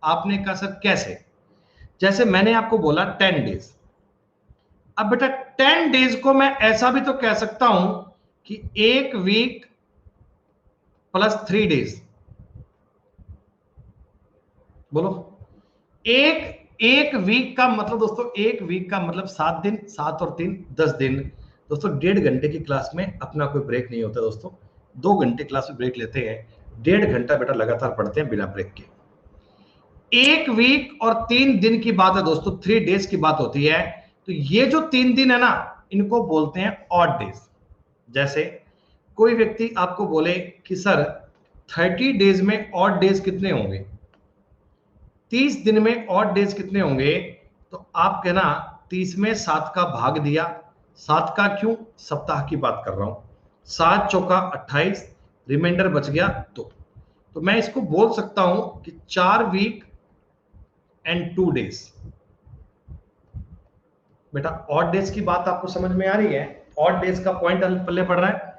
आपने कहा सर कैसे? जैसे मैंने आपको बोला 10 डेज। अब बेटा 10 डेज को मैं ऐसा भी तो कह सकता हूं कि एक वीक प्लस 3 डेज। बोलो, एक वीक का मतलब दोस्तों, एक वीक का मतलब 7 दिन, 7 और 3 10 दिन। दोस्तों 1.5 घंटे की क्लास में अपना कोई ब्रेक नहीं होता दोस्तों, 2 घंटे क्लास में ब्रेक लेते हैं। 1.5 घंटा बेटा लगातार पढ़ते हैं बिना ब्रेक के। 1 वीक और 3 दिन की बात है दोस्तों, 3 डेज की बात होती है। तो ये जो 3 दिन है ना, इनको बोलते हैं ऑड डेज। जैसे कोई व्यक्ति आपको बोले कि सर 30 डेज में ऑड डेज कितने होंगे, 30 दिन में ऑड डेज कितने होंगे, तो आप कहना 30 में 7 का भाग दिया। 7 का क्यों, सप्ताह की बात कर रहा हूं। 7 चौका 28, रिमाइंडर बच गया 2। तो मैं इसको बोल सकता हूं कि 4 वीक एंड 2 डेज। बेटा ऑड डेज की बात आपको समझ में आ रही है? ऑड डेज का पॉइंट पल्ले पड़ रहा है।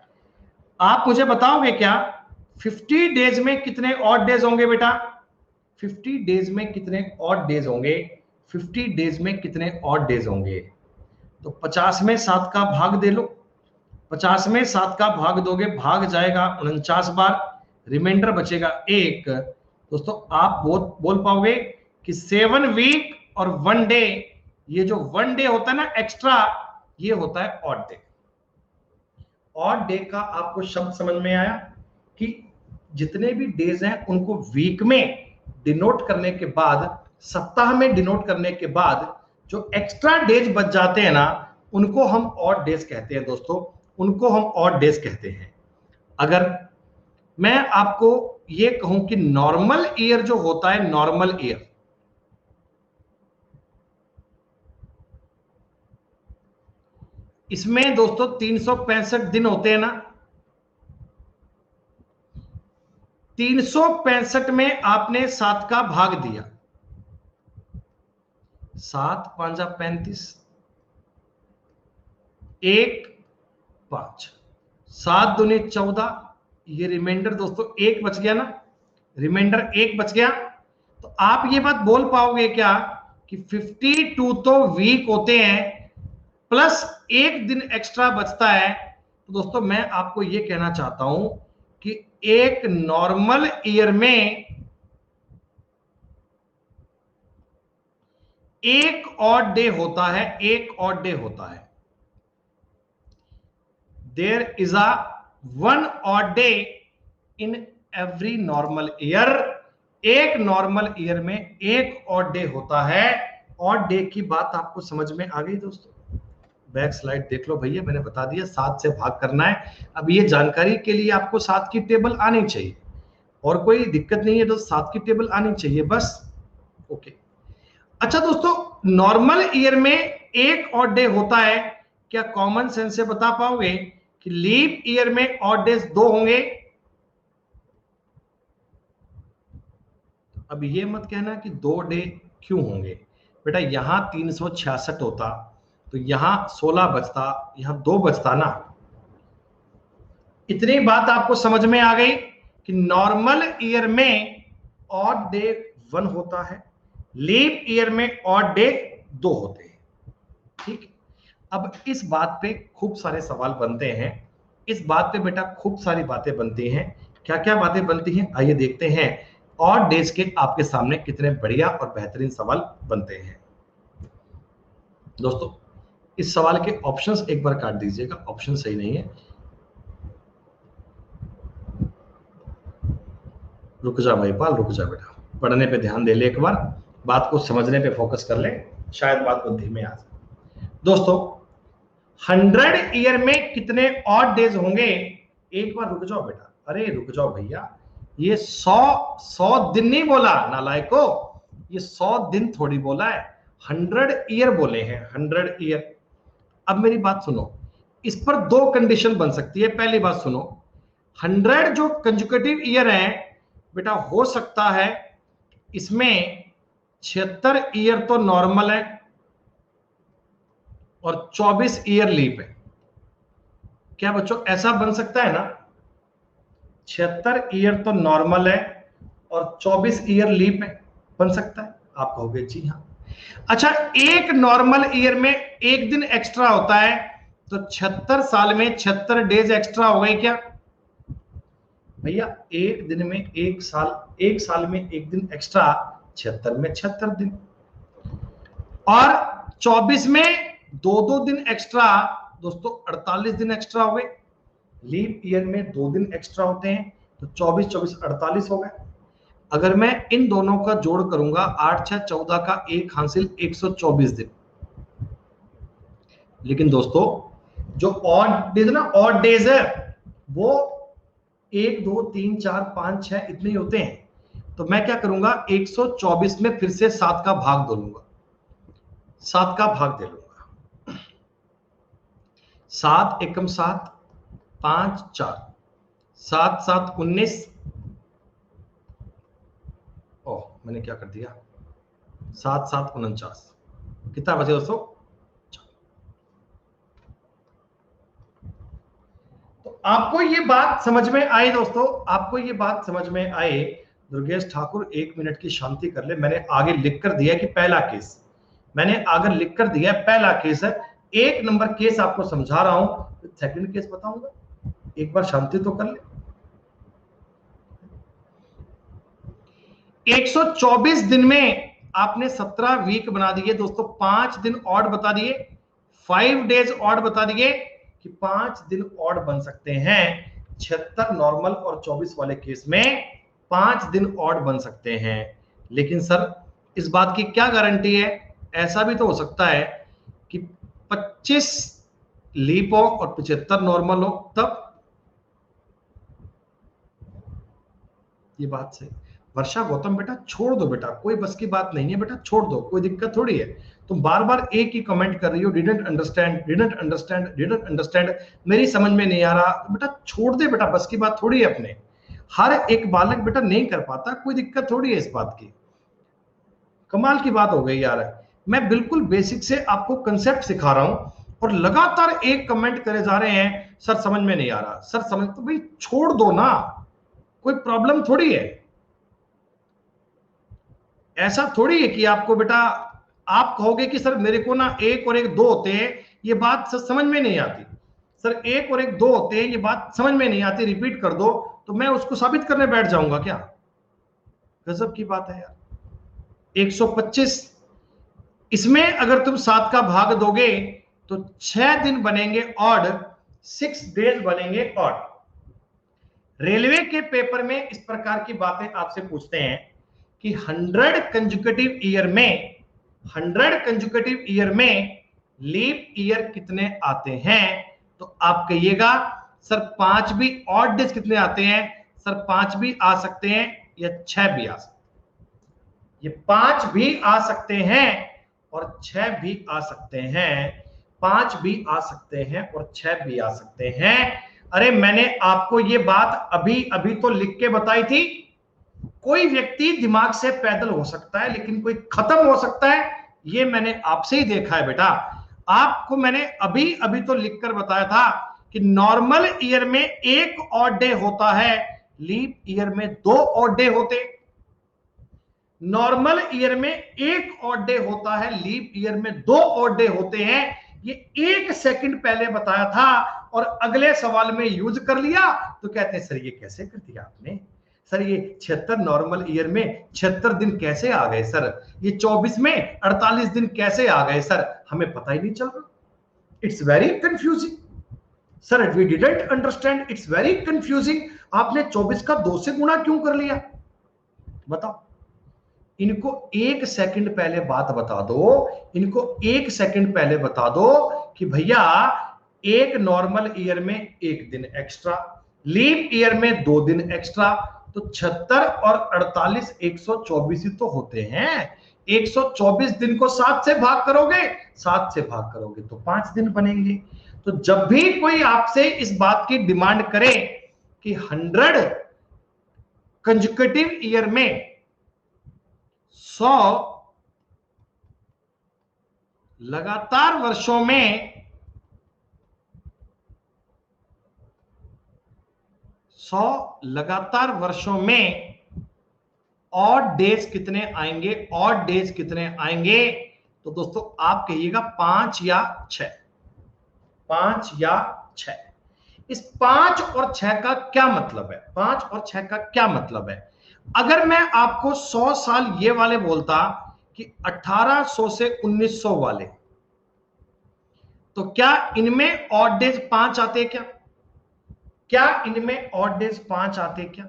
आप मुझे बताओगे क्या 50 डेज में कितने ऑड डेज होंगे बेटा? 50 डेज में कितने ऑड डेज होंगे? 50 डेज में कितने ऑड डेज होंगे? तो 50 में 7 का भाग दे लो। 50 में 7 का भाग दोगे, भाग जाएगा 49 बार, रिमाइंडर बचेगा 1। दोस्तों आप बोल पाओगे कि 7 वीक और 1 डे, ये जो 1 डे होता है ना एक्स्ट्रा, ये होता है ऑड डे। ऑड डे का आपको शब्द समझ में आया कि जितने भी डेज हैं उनको वीक में डिनोट करने के बाद, सप्ताह में डिनोट करने के बाद जो एक्स्ट्रा डेज बच जाते हैं ना, उनको हम ऑड डेज कहते हैं दोस्तों, उनको हम ऑड डेज कहते हैं। अगर मैं आपको ये कहूं कि नॉर्मल ईयर जो होता है, नॉर्मल ईयर, इसमें दोस्तों 365 दिन होते हैं ना। 365 में आपने 7 का भाग दिया, 7 5 35, 1 5, 7 दूनी 14, ये रिमाइंडर दोस्तों 1 बच गया ना, रिमाइंडर 1 बच गया। तो आप ये बात बोल पाओगे क्या कि 52 तो वीक होते हैं प्लस 1 दिन एक्स्ट्रा बचता है। तो दोस्तों मैं आपको ये कहना चाहता हूं कि एक नॉर्मल ईयर में एक ऑड डे होता है, एक ऑड डे होता है। There is a 1 odd day in every normal year. एक नॉर्मल ईयर में एक ऑड डे होता है। ऑड डे की बात आपको समझ में आ गई दोस्तों? बैक स्लाइड देख लो भैया, मैंने बता दिया 7 से भाग करना है। अब ये जानकारी के लिए आपको 7 की टेबल आनी चाहिए, और कोई दिक्कत नहीं है दोस्त, 7 की टेबल आनी चाहिए बस। ओके, अच्छा दोस्तों, नॉर्मल ईयर में एक ऑड डे होता है। क्या कॉमन सेंस से बता पाओगे कि लीप ईयर में ऑड डेज 2 होंगे? अब ये मत कहना कि 2 डे क्यों होंगे बेटा, यहां 366 होता तो यहां 16 बचता, यहां 2 बचता ना। इतनी बात आपको समझ में आ गई कि नॉर्मल ईयर में ऑड डे 1 होता है, लीप ईयर में ऑड डे 2 होते हैं। ठीक, अब इस बात पे खूब सारे सवाल बनते हैं। इस बात पे बेटा खूब सारी बातें बनती हैं। क्या क्या बातें बनती हैं, आइए देखते हैं। ऑड डेज के आपके सामने कितने बढ़िया और बेहतरीन सवाल बनते हैं। दोस्तों इस सवाल के ऑप्शंस एक बार काट दीजिएगा, ऑप्शन सही नहीं है। रुक जा भाई पाल, रुक जा बेटा, पढ़ने पे ध्यान दे ले, एक बार बात को समझने पे फोकस कर ले, शायद बात बुद्धि में आ जाए। दोस्तों 100 ईयर में कितने ऑड डेज होंगे? एक बार रुक जाओ बेटा, अरे रुक जाओ भैया, ये 100 दिन नहीं बोला नालायको, ये 100 दिन थोड़ी बोला है, 100 ईयर बोले हैं, 100 ईयर। अब मेरी बात सुनो, इस पर 2 कंडीशन बन सकती है। पहली बात सुनो, 100 जो कंजुकेटिव ईयर है बेटा, हो सकता है इसमें 76 ईयर तो नॉर्मल है और 24 ईयर लीप है। क्या बच्चों ऐसा बन सकता है ना? 76 ईयर तो नॉर्मल है और 24 ईयर लीप है, बन सकता है? आप कहोगे जी हाँ। अच्छा, एक नॉर्मल ईयर में एक दिन एक्स्ट्रा होता है, तो 76 साल में 76 डेज एक्स्ट्रा हो गए क्या भैया? एक दिन में एक साल में एक दिन एक्स्ट्रा, 76 में 76 दिन, और 24 में 2 दिन एक्स्ट्रा, दोस्तों 48 दिन एक्स्ट्रा हो गए। लीप ईयर में 2 दिन एक्स्ट्रा होते हैं, तो 24 24 48 हो गए। अगर मैं इन दोनों का जोड़ करूंगा 8 6 14 का 1 हासिल 124 दिन। लेकिन दोस्तों जो ऑड डेज ना, ऑड डेज है वो 1 2 3 4 5 6 इतने ही होते हैं। तो मैं क्या करूंगा 124 में फिर से 7 का भाग दे लूंगा, 7 का भाग दे लूंगा। 7 एकम 7 5 4 7 7 19। ओह मैंने क्या कर दिया, 7 7 49। कितना बचे दोस्तों? तो आपको ये बात समझ में आई दोस्तों, आपको ये बात समझ में आए? दुर्गेश ठाकुर 1 मिनट की शांति कर ले। मैंने आगे लिख कर दिया कि पहला केस, मैंने आगे लिख कर दिया पहला केस है। 1 नंबर केस आपको समझा रहा हूं, सेकंड केस बताऊंगा। एक बार शांति तो कर ले। 124 दिन में आपने 17 वीक बना दिए दोस्तों, 5 दिन ऑड बता दिए, 5 डेज ऑड बता दिए कि 5 दिन ऑड बन सकते हैं। 76 नॉर्मल और 24 वाले केस में 5 दिन ऑड बन सकते हैं। लेकिन सर इस बात की क्या गारंटी है? ऐसा भी तो हो सकता है कि 25 लीप हो और 75 नॉर्मल हो, तब ये बात सही। वर्षा गौतम बेटा छोड़ दो बेटा, कोई बस की बात नहीं है बेटा, छोड़ दो, कोई दिक्कत थोड़ी है। तुम बार बार एक ही कमेंट कर रही हो, didn't understand didn't understand didn't understand, मेरी समझ में नहीं आ रहा। बेटा छोड़ दे बेटा, बस की बात थोड़ी है अपने। हर एक बालक बेटा नहीं कर पाता, कोई दिक्कत थोड़ी है इस बात की। कमाल की बात हो गई यार। मैं बिल्कुल बेसिक से आपको कंसेप्ट सिखा रहा हूं और लगातार एक कमेंट करे जा रहे हैं सर समझ में नहीं आ रहा, सर समझ, तो भाई छोड़ दो ना, कोई प्रॉब्लम थोड़ी है। ऐसा थोड़ी है कि आपको बेटा आप कहोगे कि सर मेरे को ना 1 और 1 2 होते हैं, ये बात सर समझ में नहीं आती। सर 1 और 1 2 होते हैं, ये बात समझ में नहीं आती, रिपीट कर दो, तो मैं उसको साबित करने बैठ जाऊंगा क्या? गजब की बात है यार। 125, इसमें अगर तुम 7 का भाग दोगे तो 6 दिन बनेंगे ऑड, 6 डेज बनेंगे ऑड। रेलवे के पेपर में इस प्रकार की बातें आपसे पूछते हैं कि 100 कंजुकेटिव ईयर में, 100 कंजुकेटिव ईयर में लीप ईयर कितने आते हैं? तो आप कहिएगा सर 5 भी। ऑड डेज कितने आते हैं? सर 5 भी आ सकते हैं या 6 भी आ सकते हैं। ये 5 भी आ सकते हैं और 6 भी आ सकते हैं, 5 भी आ सकते हैं और 6 भी आ सकते हैं। अरे मैंने आपको ये बात अभी अभी तो लिख के बताई थी। कोई व्यक्ति दिमाग से पैदल हो सकता है लेकिन कोई खत्म हो सकता है, ये मैंने आपसे ही देखा है बेटा। आपको मैंने अभी अभी तो लिखकर बताया था कि नॉर्मल ईयर में 1 ऑड डे होता है, लीप ईयर में 2 ऑड डे होते। नॉर्मल ईयर में 1 ऑड डे होता है, लीप ईयर में 2 ऑड डे होते हैं। ये 1 सेकंड पहले बताया था और अगले सवाल में यूज कर लिया। तो कहते हैं सर ये कैसे कर दिया आपने? सर ये 76 नॉर्मल ईयर में 76 दिन कैसे आ गए सर? ये 24 में 48 दिन कैसे आ गए सर? हमें पता ही नहीं चल रहा। It's very confusing sir, we didn't understand, it's very confusing. आपने 24 का 2 से गुणा क्यों कर लिया? बताओ। इनको 1 सेकंड पहले बात बता दो, इनको 1 सेकंड पहले बता दो कि भैया एक नॉर्मल ईयर में 1 दिन एक्स्ट्रा, लीप ईयर में 2 दिन एक्स्ट्रा, तो 76 और 48 124 ही तो होते हैं। 124 दिन को 7 से भाग करोगे, 7 से भाग करोगे तो 5 दिन बनेंगे। तो जब भी कोई आपसे इस बात की डिमांड करे कि 100 कंजुकेटिव ईयर में 100 लगातार वर्षों में 100 लगातार वर्षों में ऑड डेज कितने आएंगे? ऑड डेज कितने आएंगे? तो दोस्तों आप कहिएगा 5 या 6, 5 या 6। इस 5 और 6 का क्या मतलब है? 5 और 6 का क्या मतलब है? अगर मैं आपको 100 साल ये वाले बोलता कि 1800 से 1900 वाले, तो क्या इनमें ऑड डेज 5 आते हैं क्या? क्या इनमें ऑड डेज 5 आते क्या?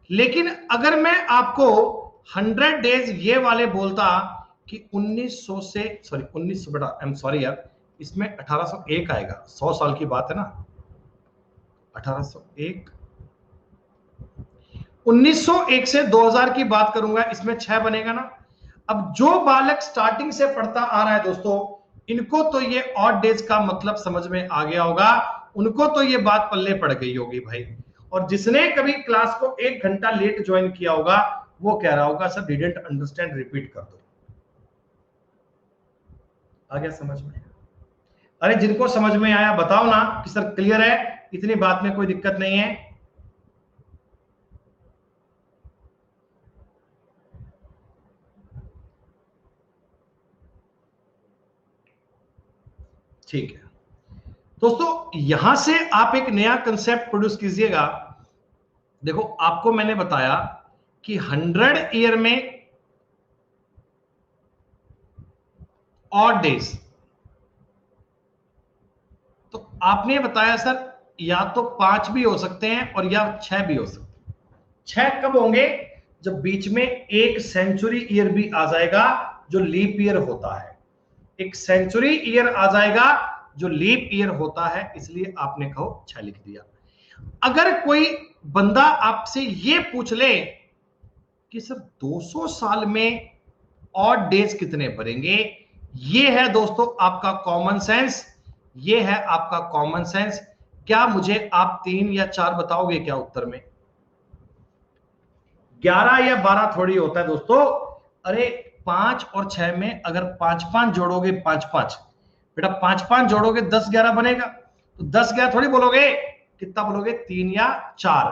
लेकिन अगर मैं आपको 100 डेज ये वाले बोलता कि 1900 से, सॉरी 1900 बेटा, आई एम सॉरी यार, इसमें 1801 आएगा, 100 साल की बात है ना, 1801, 1901 से 2000 की बात करूंगा, इसमें 6 बनेगा ना। अब जो बालक स्टार्टिंग से पढ़ता आ रहा है दोस्तों, इनको तो ये ऑड डेज का मतलब समझ में आ गया होगा, उनको तो ये बात पल्ले पड़ गई होगी भाई। और जिसने कभी क्लास को 1 घंटा लेट ज्वाइन किया होगा, वो कह रहा होगा सर डिडंट अंडरस्टैंड, रिपीट कर दो। आ गया समझ में? अरे जिनको समझ में आया बताओ ना कि सर क्लियर है, इतनी बात में कोई दिक्कत नहीं है। ठीक है दोस्तों, यहां से आप एक नया कंसेप्ट प्रोड्यूस कीजिएगा। देखो आपको मैंने बताया कि 100 ईयर में ऑड डेज, तो आपने बताया सर या तो 5 भी हो सकते हैं और या 6 भी हो सकते हैं। 6 कब होंगे? जब बीच में एक सेंचुरी ईयर भी आ जाएगा जो लीप ईयर होता है। एक सेंचुरी ईयर आ जाएगा जो लीप ईयर होता है, इसलिए आपने कहो 6 लिख दिया। अगर कोई बंदा आपसे ये पूछ ले कि सर 200 साल में ऑड डेज कितने बनेंगे, ये है दोस्तों आपका कॉमन सेंस, ये है आपका कॉमन सेंस। क्या मुझे आप 3 या 4 बताओगे क्या उत्तर में? 11 या 12 थोड़ी होता है दोस्तों। अरे 5 और 6 में अगर 5-5 जोड़ोगे, 5-5 बेटा, 5-5 जोड़ोगे 10-11 बनेगा। तो 10-11 थोड़ी बोलोगे, कितना बोलोगे? 3 या 4।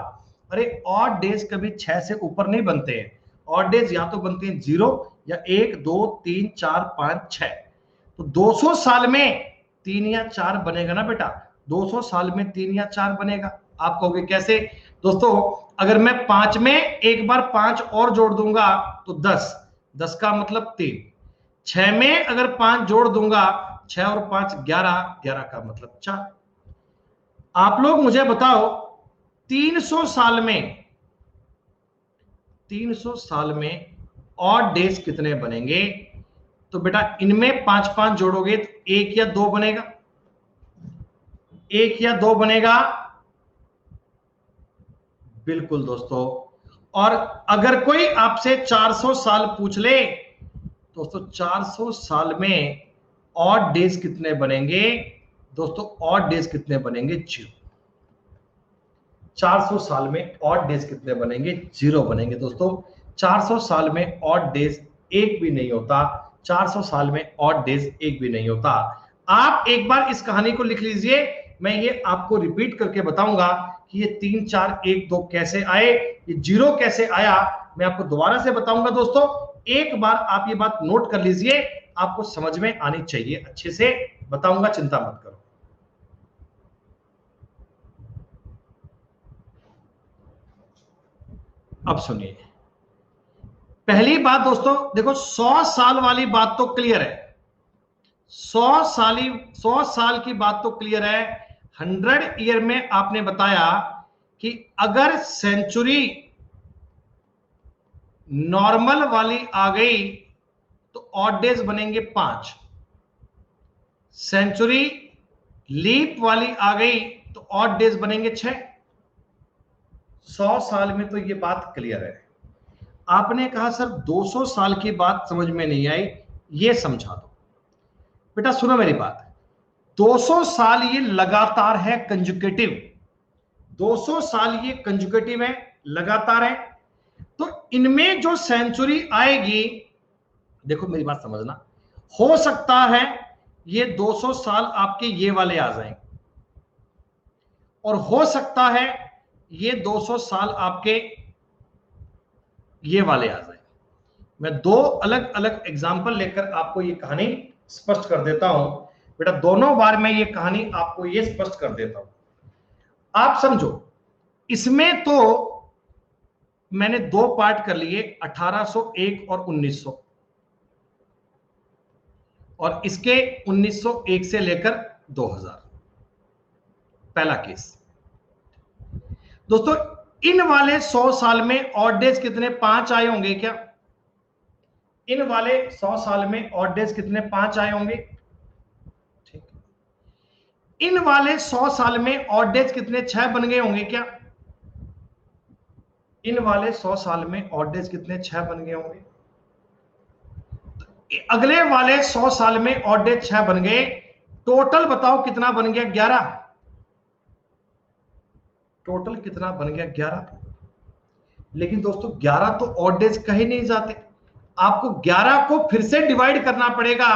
अरे ऑड डेज कभी 6 से ऊपर नहीं बनते हैं। ऑड डेज या तो बनते हैं 0 या 1 2 3 4 5 6। तो 200 साल में 3 या 4 बनेगा ना बेटा, 200 साल में 3 या 4 बनेगा। आप कहोगे कैसे? दोस्तों अगर मैं 5 में एक बार 5 और जोड़ दूंगा तो 10, 10 का मतलब 3। 6 में अगर 5 जोड़ दूंगा, 6 और 5 11, 11 का मतलब 4। आप लोग मुझे बताओ 300 साल में, 300 साल में ऑड डेज कितने बनेंगे? तो बेटा इनमें 5-5 जोड़ोगे तो 1 या 2 बनेगा, 1 या 2 बनेगा, बिल्कुल दोस्तों। और अगर कोई आपसे 400 साल पूछ ले, दोस्तों 400 साल में ऑड डेज कितने बनेंगे? दोस्तों ऑड डेज कितने बनेंगे? 0। 400 साल में ऑड डेज कितने बनेंगे? 0 बनेंगे दोस्तों। 400 साल में ऑड डेज एक भी नहीं होता, 400 साल में ऑड डेज एक भी नहीं होता। आप एक बार इस कहानी को लिख लीजिए, मैं ये आपको रिपीट करके बताऊंगा कि ये 3 4 1 2 कैसे आए, ये 0 कैसे आया, मैं आपको दोबारा से बताऊंगा दोस्तों। एक बार आप ये बात नोट कर लीजिए, आपको समझ में आनी चाहिए, अच्छे से बताऊंगा, चिंता मत करो। अब सुनिए, पहली बात दोस्तों देखो, 100 साल वाली बात तो क्लियर है, 100 साल की बात तो क्लियर है। 100 ईयर में आपने बताया कि अगर सेंचुरी नॉर्मल वाली आ गई तो ऑड डेज बनेंगे 5, सेंचुरी लीप वाली आ गई तो ऑड डेज बनेंगे 6। 100 साल में तो ये बात क्लियर है। आपने कहा सर 200 साल की बात समझ में नहीं आई, ये समझा दो। बेटा सुनो मेरी बात, 200 साल ये लगातार है, कंजुकेटिव। 200 साल ये कंजुकेटिव है, लगातार है। तो इनमें जो सेंचुरी आएगी, देखो मेरी बात समझना, हो सकता है ये 200 साल आपके ये वाले आ जाएं, और हो सकता है ये 200 साल आपके ये वाले आ जाएं। मैं 2 अलग अलग एग्जाम्पल लेकर आपको ये कहानी स्पष्ट कर देता हूं। बेटा दोनों बार मैं ये कहानी आपको ये स्पष्ट कर देता हूं, आप समझो। इसमें तो मैंने 2 पार्ट कर लिए, 1801 और 1900, और इसके 1901 से लेकर 2000, पहला केस। दोस्तों इन वाले 100 साल में ऑड डेज कितने? 5 आए होंगे क्या? इन वाले 100 साल में ऑड डेज कितने? 5 आए होंगे। ठीक। इन वाले 100 साल में ऑड डेज कितने? 6 बन गए होंगे क्या? इन वाले 100 साल में ऑड डेज कितने? 6 बन गए होंगे। अगले वाले 100 साल में ऑड डेज 6 बन गए। टोटल बताओ कितना बन गया? 11। टोटल कितना बन गया? 11। लेकिन दोस्तों 11 तो ऑड डेज कहे नहीं जाते। आपको 11 को फिर से डिवाइड करना पड़ेगा।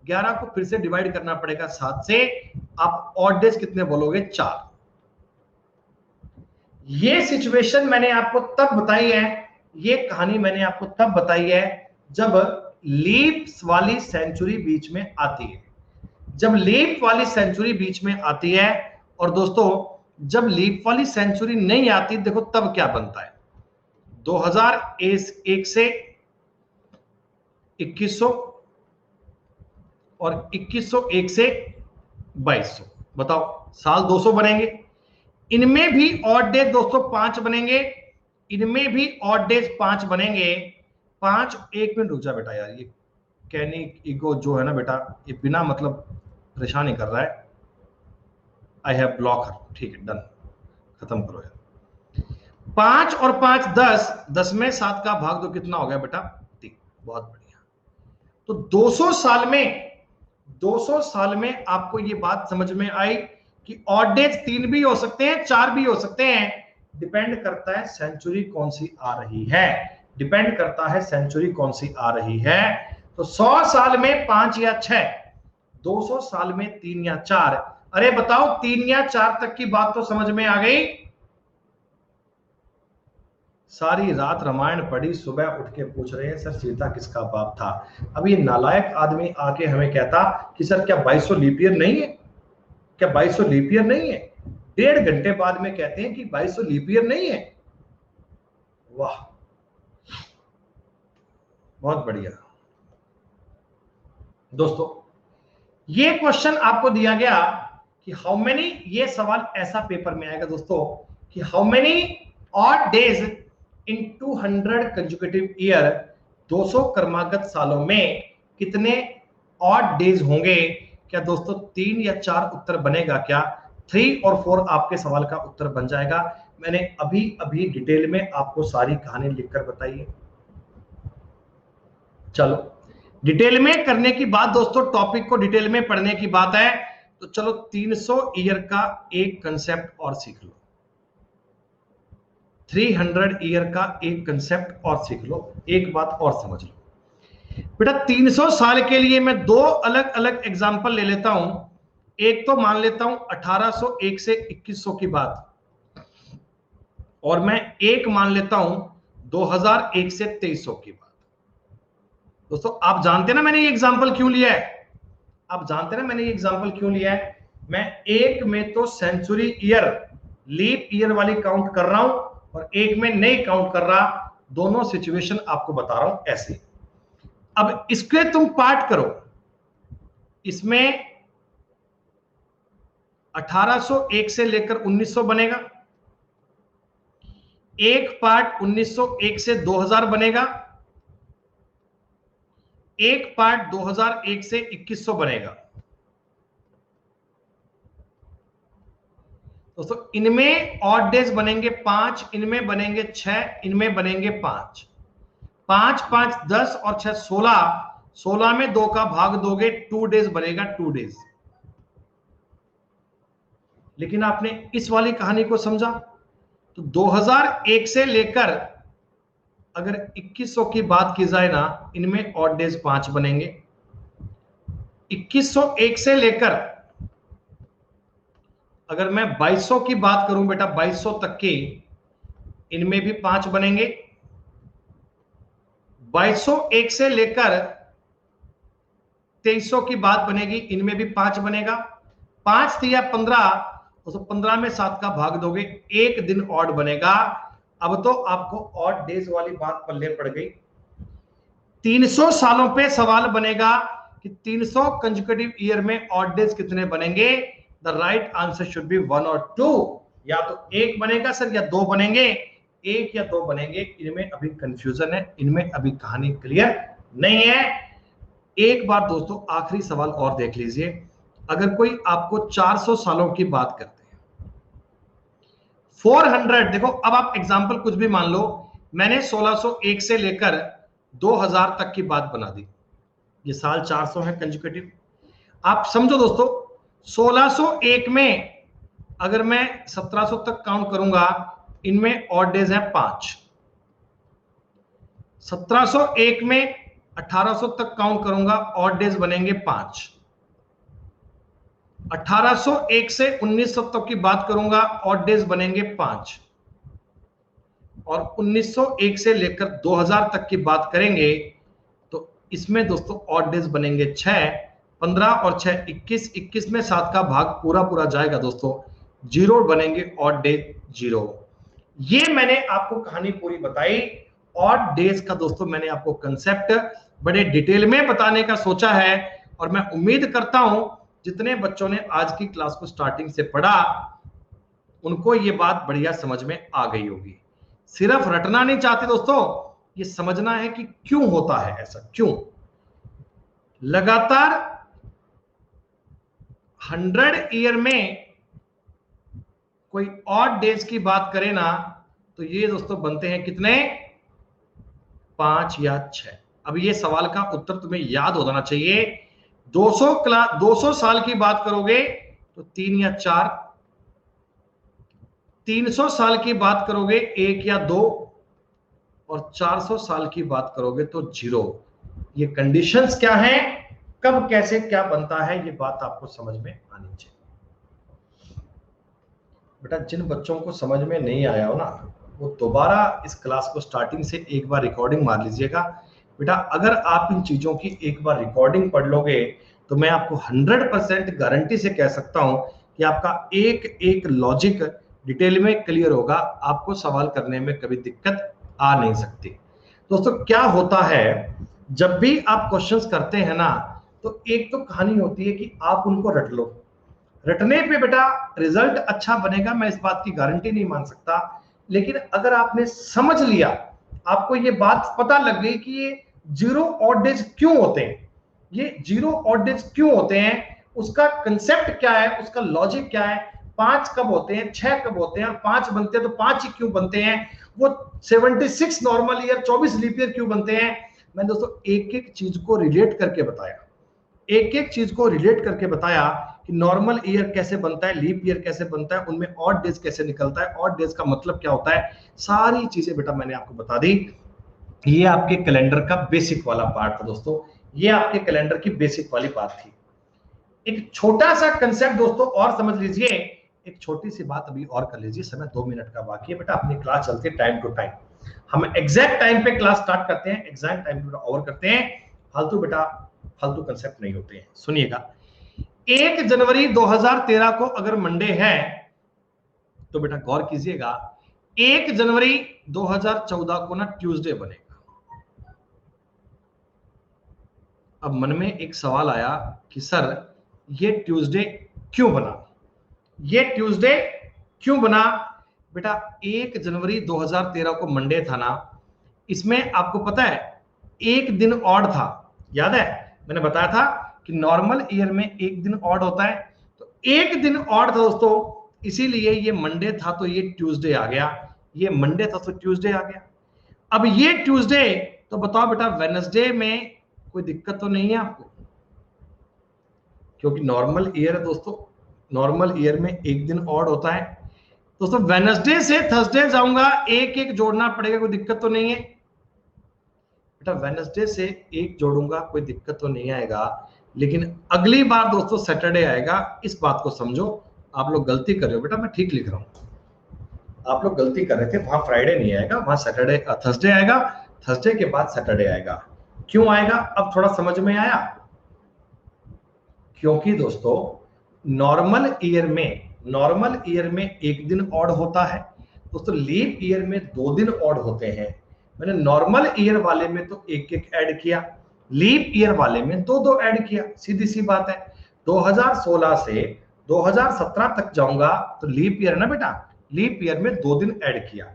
11 को फिर से डिवाइड करना पड़ेगा 7 से। आप ऑड डेज कितने बोलोगे? 4। ये सिचुएशन मैंने आपको तब बताई है, ये कहानी मैंने आपको तब बताई है जब लीप वाली सेंचुरी बीच में आती है। जब लीप वाली सेंचुरी बीच में आती है, और दोस्तों जब लीप वाली सेंचुरी नहीं आती, देखो तब क्या बनता है। 2001 से 2100 और 2101 से 2200, बताओ साल 200 बनेंगे। इनमें भी ऑड डेज दोस्तों 5 बनेंगे। इनमें भी ऑड डेज 5 बनेंगे। 5, 1 मिनट रुक जा बेटा यार, ये कैनी ईगो जो है ना बेटा, ये बिना मतलब परेशान ही कर रहा है। आई हैव ब्लॉक हर। ठीक है, डन, खत्म करो यार। 5 और 5 10, 10 में 7 का भाग दो, कितना हो गया बेटा? 3। बहुत बढ़िया। तो 200 साल में आपको ये बात समझ में आई कि ऑड डेज 3 भी हो सकते हैं, 4 भी हो सकते हैं। डिपेंड करता है सेंचुरी कौन सी आ रही है। डिपेंड करता है सेंचुरी कौन सी आ रही है। तो 100 साल में 5 या 6, 200 साल में 3 या 4। अरे बताओ 3 या 4 तक की बात तो समझ में आ गई। सारी रात रामायण पढ़ी, सुबह उठ के पूछ रहे हैं सर सीता किसका बाप था। अब ये नालायक आदमी आके हमें कहता कि सर क्या 2200 लीप ईयर नहीं है? क्या 2200 लीप ईयर नहीं है? 1.5 घंटे बाद में कहते हैं कि 2200 लीप ईयर नहीं है। वाह, बहुत बढ़िया। दोस्तों ये क्वेश्चन आपको दिया गया कि हाउ मेनी, ये सवाल ऐसा पेपर में आएगा दोस्तों कि how many odd days in 200 consecutive year, 200 क्रमागत सालों में कितने ऑड डेज होंगे। क्या दोस्तों 3 या 4 उत्तर बनेगा क्या? 3 और 4 आपके सवाल का उत्तर बन जाएगा। मैंने अभी अभी डिटेल में आपको सारी कहानी लिखकर बताई है। चलो डिटेल में करने की बात दोस्तों, टॉपिक को डिटेल में पढ़ने की बात है, तो चलो 300 ईयर का एक कंसेप्ट और सीख लो। 300 ईयर का एक कंसेप्ट और सीख लो। एक बात और समझ लो बेटा, 300 साल के लिए मैं 2 अलग अलग एग्जांपल ले लेता हूं। एक तो मान लेता हूं 1801 से 2100 की बात, और मैं एक मान लेता हूं 2001 से 2300 की बात। दोस्तों आप जानते ना मैंने ये एग्जांपल क्यों लिया है? आप जानते ना मैंने ये एग्जांपल क्यों लिया है? मैं एक में तो सेंचुरी ईयर, लीप ईयर वाली काउंट कर रहा हूं, और एक में नहीं काउंट कर रहा। दोनों सिचुएशन आपको बता रहा हूं ऐसे। अब इसके तुम पार्ट करो। इसमें 1801 से लेकर 1900 बनेगा। एक पार्ट 1901 से 2000 बनेगा। एक पार्ट 2001 से 2100 बनेगा। दोस्तों इनमें ऑड डेज बनेंगे 5, इनमें बनेंगे 6, इनमें बनेंगे 5। 5 5 10 और 6 16। 16 में 2 का भाग दोगे 2 डेज बनेगा, 2 डेज। लेकिन आपने इस वाली कहानी को समझा तो 2001 से लेकर अगर 2100 की बात की जाए ना, इनमें ऑड डेज 5 बनेंगे। 2101 से लेकर अगर मैं 2200 की बात करूं बेटा, 2200 तक के, इनमें भी 5 बनेंगे। 2201 से लेकर 2300 की बात बनेगी, इनमें भी 5 बनेगा। 5 दिया 15, तो 15 में 7 का भाग दोगे, एक दिन ऑड बनेगा। अब तो आपको ऑड डेज वाली बात पल्ले पड़ गई। 300 सालों पे सवाल बनेगा कि 300 कंसेक्यूटिव ईयर में ऑड डेज कितने बनेंगे। The right answer should be 1 और 2। या तो एक बनेगा सर या दो बनेंगे, एक या दो बनेंगे, इनमें अभी कंफ्यूजन है, इनमें अभी कहानी क्लियर नहीं है। एक बार दोस्तों आखिरी सवाल और देख लीजिए, अगर कोई आपको 400 सालों की बात करते हैं, 400, देखो अब आप एग्जांपल कुछ भी मान लो, मैंने 1601 से लेकर 2000 तक की बात बना दी, ये साल 400 है कंजुकेटिव। आप समझो दोस्तों, 1601 में अगर मैं 1700 तक काउंट करूंगा, इनमें ऑड डेज है 5। 1701 में 1800 तक काउंट करूंगा, ऑड डेज बनेंगे 5। 1801 से 1900 तक की बात करूंगा, ऑड डेज बनेंगे 5। और 1901 से लेकर 2000 तक की बात करेंगे तो इसमें दोस्तों ऑड डेज बनेंगे 6। 15 और 6 21, 21 में 7 का भाग पूरा पूरा जाएगा दोस्तों, जीरो बनेंगे, ऑड डेज 0। ये मैंने आपको कहानी पूरी बताई। ऑड डेज का दोस्तों मैंने आपको कंसेप्ट बड़े डिटेल में बताने का सोचा है, और मैं उम्मीद करता हूं जितने बच्चों ने आज की क्लास को स्टार्टिंग से पढ़ा उनको ये बात बढ़िया समझ में आ गई होगी। सिर्फ रटना नहीं चाहते दोस्तों, ये समझना है कि क्यों होता है ऐसा, क्यों लगातार 100 ईयर में कोई ऑड डेज की बात करें ना, तो ये दोस्तों बनते हैं कितने, 5 या 6। अब ये सवाल का उत्तर तुम्हें याद होना चाहिए। 200 साल की बात करोगे तो 3 या 4, 300 साल की बात करोगे 1 या 2, और 400 साल की बात करोगे तो 0। ये कंडीशंस क्या हैं, कब कैसे क्या बनता है, ये बात आपको समझ में आनी चाहिए। बेटा जिन बच्चों को समझ में नहीं आया हो ना, वो दोबारा इस क्लास को स्टार्टिंग से एक बार रिकॉर्डिंग मार लीजिएगा। बेटा अगर आप इन चीजों की एक बार रिकॉर्डिंग पढ़ लोगे तो मैं आपको 100% गारंटी से कह सकता हूं कि आपका एक एक लॉजिक डिटेल में क्लियर होगा, आपको सवाल करने में कभी दिक्कत आ नहीं सकती। दोस्तों क्या होता है, जब भी आप क्वेश्चंस करते हैं ना, तो एक तो कहानी होती है कि आप उनको रट लो, रटने पे बेटा रिजल्ट अच्छा बनेगा, मैं इस बात की गारंटी नहीं मान सकता, लेकिन अगर आपने समझ लिया, आपको ये बात पता लग गई कि ये 0 ऑड डेज क्यों होते हैं, ये 0 ऑड डेज क्यों होते हैं, उसका कंसेप्ट क्या है, उसका लॉजिक क्या है, 5 कब होते हैं, 6 कब होते हैं, 5 बनते हैं तो 5 ही क्यों बनते हैं, वो 76 नॉर्मल ईयर 24 लीप ईयर क्यों बनते हैं, मैं दोस्तों एक एक चीज को रिलेट करके बताया, एक एक चीज को रिलेट करके बताया कि नॉर्मल ईयर कैसे बनता है, लीप ईयर कैसे बनता है, उनमें ऑड डेज कैसे निकलता है, ऑड डेज का मतलब क्या होता है, सारी चीजें बेटा मैंने आपको बता दी। ये आपके कैलेंडर का बेसिक वाला पार्ट था दोस्तों, ये आपके कैलेंडर की बेसिक वाली बात थी। एक छोटा सा कंसेप्ट दोस्तों और समझ लीजिए, एक छोटी सी बात अभी और कर लीजिए, समय 2 मिनट का बाकी है बेटा, अपनी क्लास चलती है टाइम टू टाइम, हम एग्जैक्ट टाइम पे क्लास स्टार्ट करते हैं, एग्जैक्ट टाइम पे ओवर करते हैं, फालतू बेटा फालतू कंसेप्ट नहीं होते हैं। सुनिएगा, 1 जनवरी 2013 को अगर मंडे है तो बेटा गौर कीजिएगा, 1 जनवरी 2014 को ना ट्यूसडे बनेगा। अब मन में एक सवाल आया कि सर ये ट्यूसडे क्यों बना, ये ट्यूसडे क्यों बना, बेटा 1 जनवरी 2013 को मंडे था ना, इसमें आपको पता है एक दिन ऑड था, याद है मैंने बताया था कि नॉर्मल ईयर में एक दिन ऑड होता है, तो एक दिन ऑड था दोस्तों, इसीलिए ये मंडे था तो ये ट्यूसडे आ गया, ये मंडे था तो ट्यूसडे आ गया। अब ये ट्यूसडे, तो बताओ बेटा वेडनेसडे में कोई दिक्कत तो नहीं है आपको, क्योंकि नॉर्मल ईयर है दोस्तों, नॉर्मल ईयर में एक दिन ऑड होता है दोस्तों। वेडनेसडे से थर्सडे जाऊंगा, एक एक जोड़ना पड़ेगा, कोई दिक्कत तो नहीं है बेटा, वेडनेसडे से एक जोड़ूंगा कोई दिक्कत तो नहीं आएगा, लेकिन अगली बार दोस्तों सैटरडे आएगा, इस बात को समझो। आप लोग गलती कर रहे हो बेटा, मैं ठीक लिख रहा हूं, आप लोग गलती कर रहे थे, वहां फ्राइडे नहीं आएगा, वहां सैटरडे थर्सडे आएगा, थर्सडे के बाद सैटरडे आएगा। क्यों आएगा, अब थोड़ा समझ में आया, क्योंकि दोस्तों नॉर्मल ईयर में एक दिन ऑड होता है दोस्तों, लीप ईयर में 2 दिन ऑड होते हैं। मैंने नॉर्मल ईयर वाले में तो एक एक ऐड किया, लीप ईयर वाले में 2 ऐड किया, सीधी सी बात है। 2016 से 2017 तक जाऊंगा तो लीप ईयर है ना बेटा, लीप ईयर में 2 दिन ऐड किया।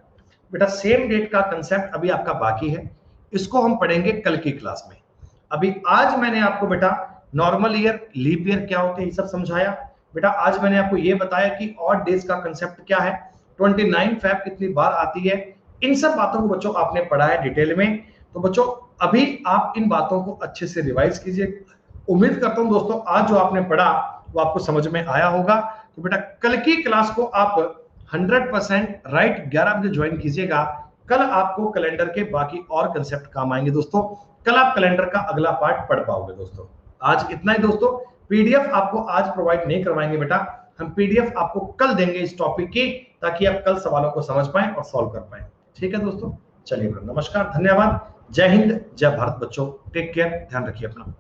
बेटा सेम डेट का कंसेप्ट अभी आपका बाकी है, इसको हम पढ़ेंगे कल की क्लास में। अभी आज मैंने आपको बेटा नॉर्मल ईयर, लीप ईयर क्या होते हैं ये सब समझाया। बेटा आज मैंने आपको ये बताया कि ऑड डेज का कंसेप्ट क्या है, 29 फेब कितनी बार आती है, इन सब बातों को बच्चों आपने पढ़ा है डिटेल में। तो बच्चों अभी आप इन बातों को अच्छे से रिवाइज कीजिए। उम्मीद करता हूं दोस्तों आज जो आपने पढ़ा वो आपको समझ में आया होगा। तो बेटा कल की क्लास को आप 100% राइट 11 बजे ज्वाइन कीजिएगा। कल आपको कैलेंडर के बाकी और कंसेप्ट काम आएंगे दोस्तों। कल आप कैलेंडर का अगला पार्ट पढ़ पाओगे दोस्तों। आज इतना ही दोस्तों। पीडीएफ आपको आज प्रोवाइड नहीं करवाएंगे बेटा, हम पीडीएफ आपको कल देंगे इस टॉपिक की, ताकि आप कल सवालों को समझ पाएं और सॉल्व कर पाएं। ठीक है दोस्तों, चलिए नमस्कार, धन्यवाद, जय हिंद, जय भारत बच्चों, टेक केयर, ध्यान रखिए अपना।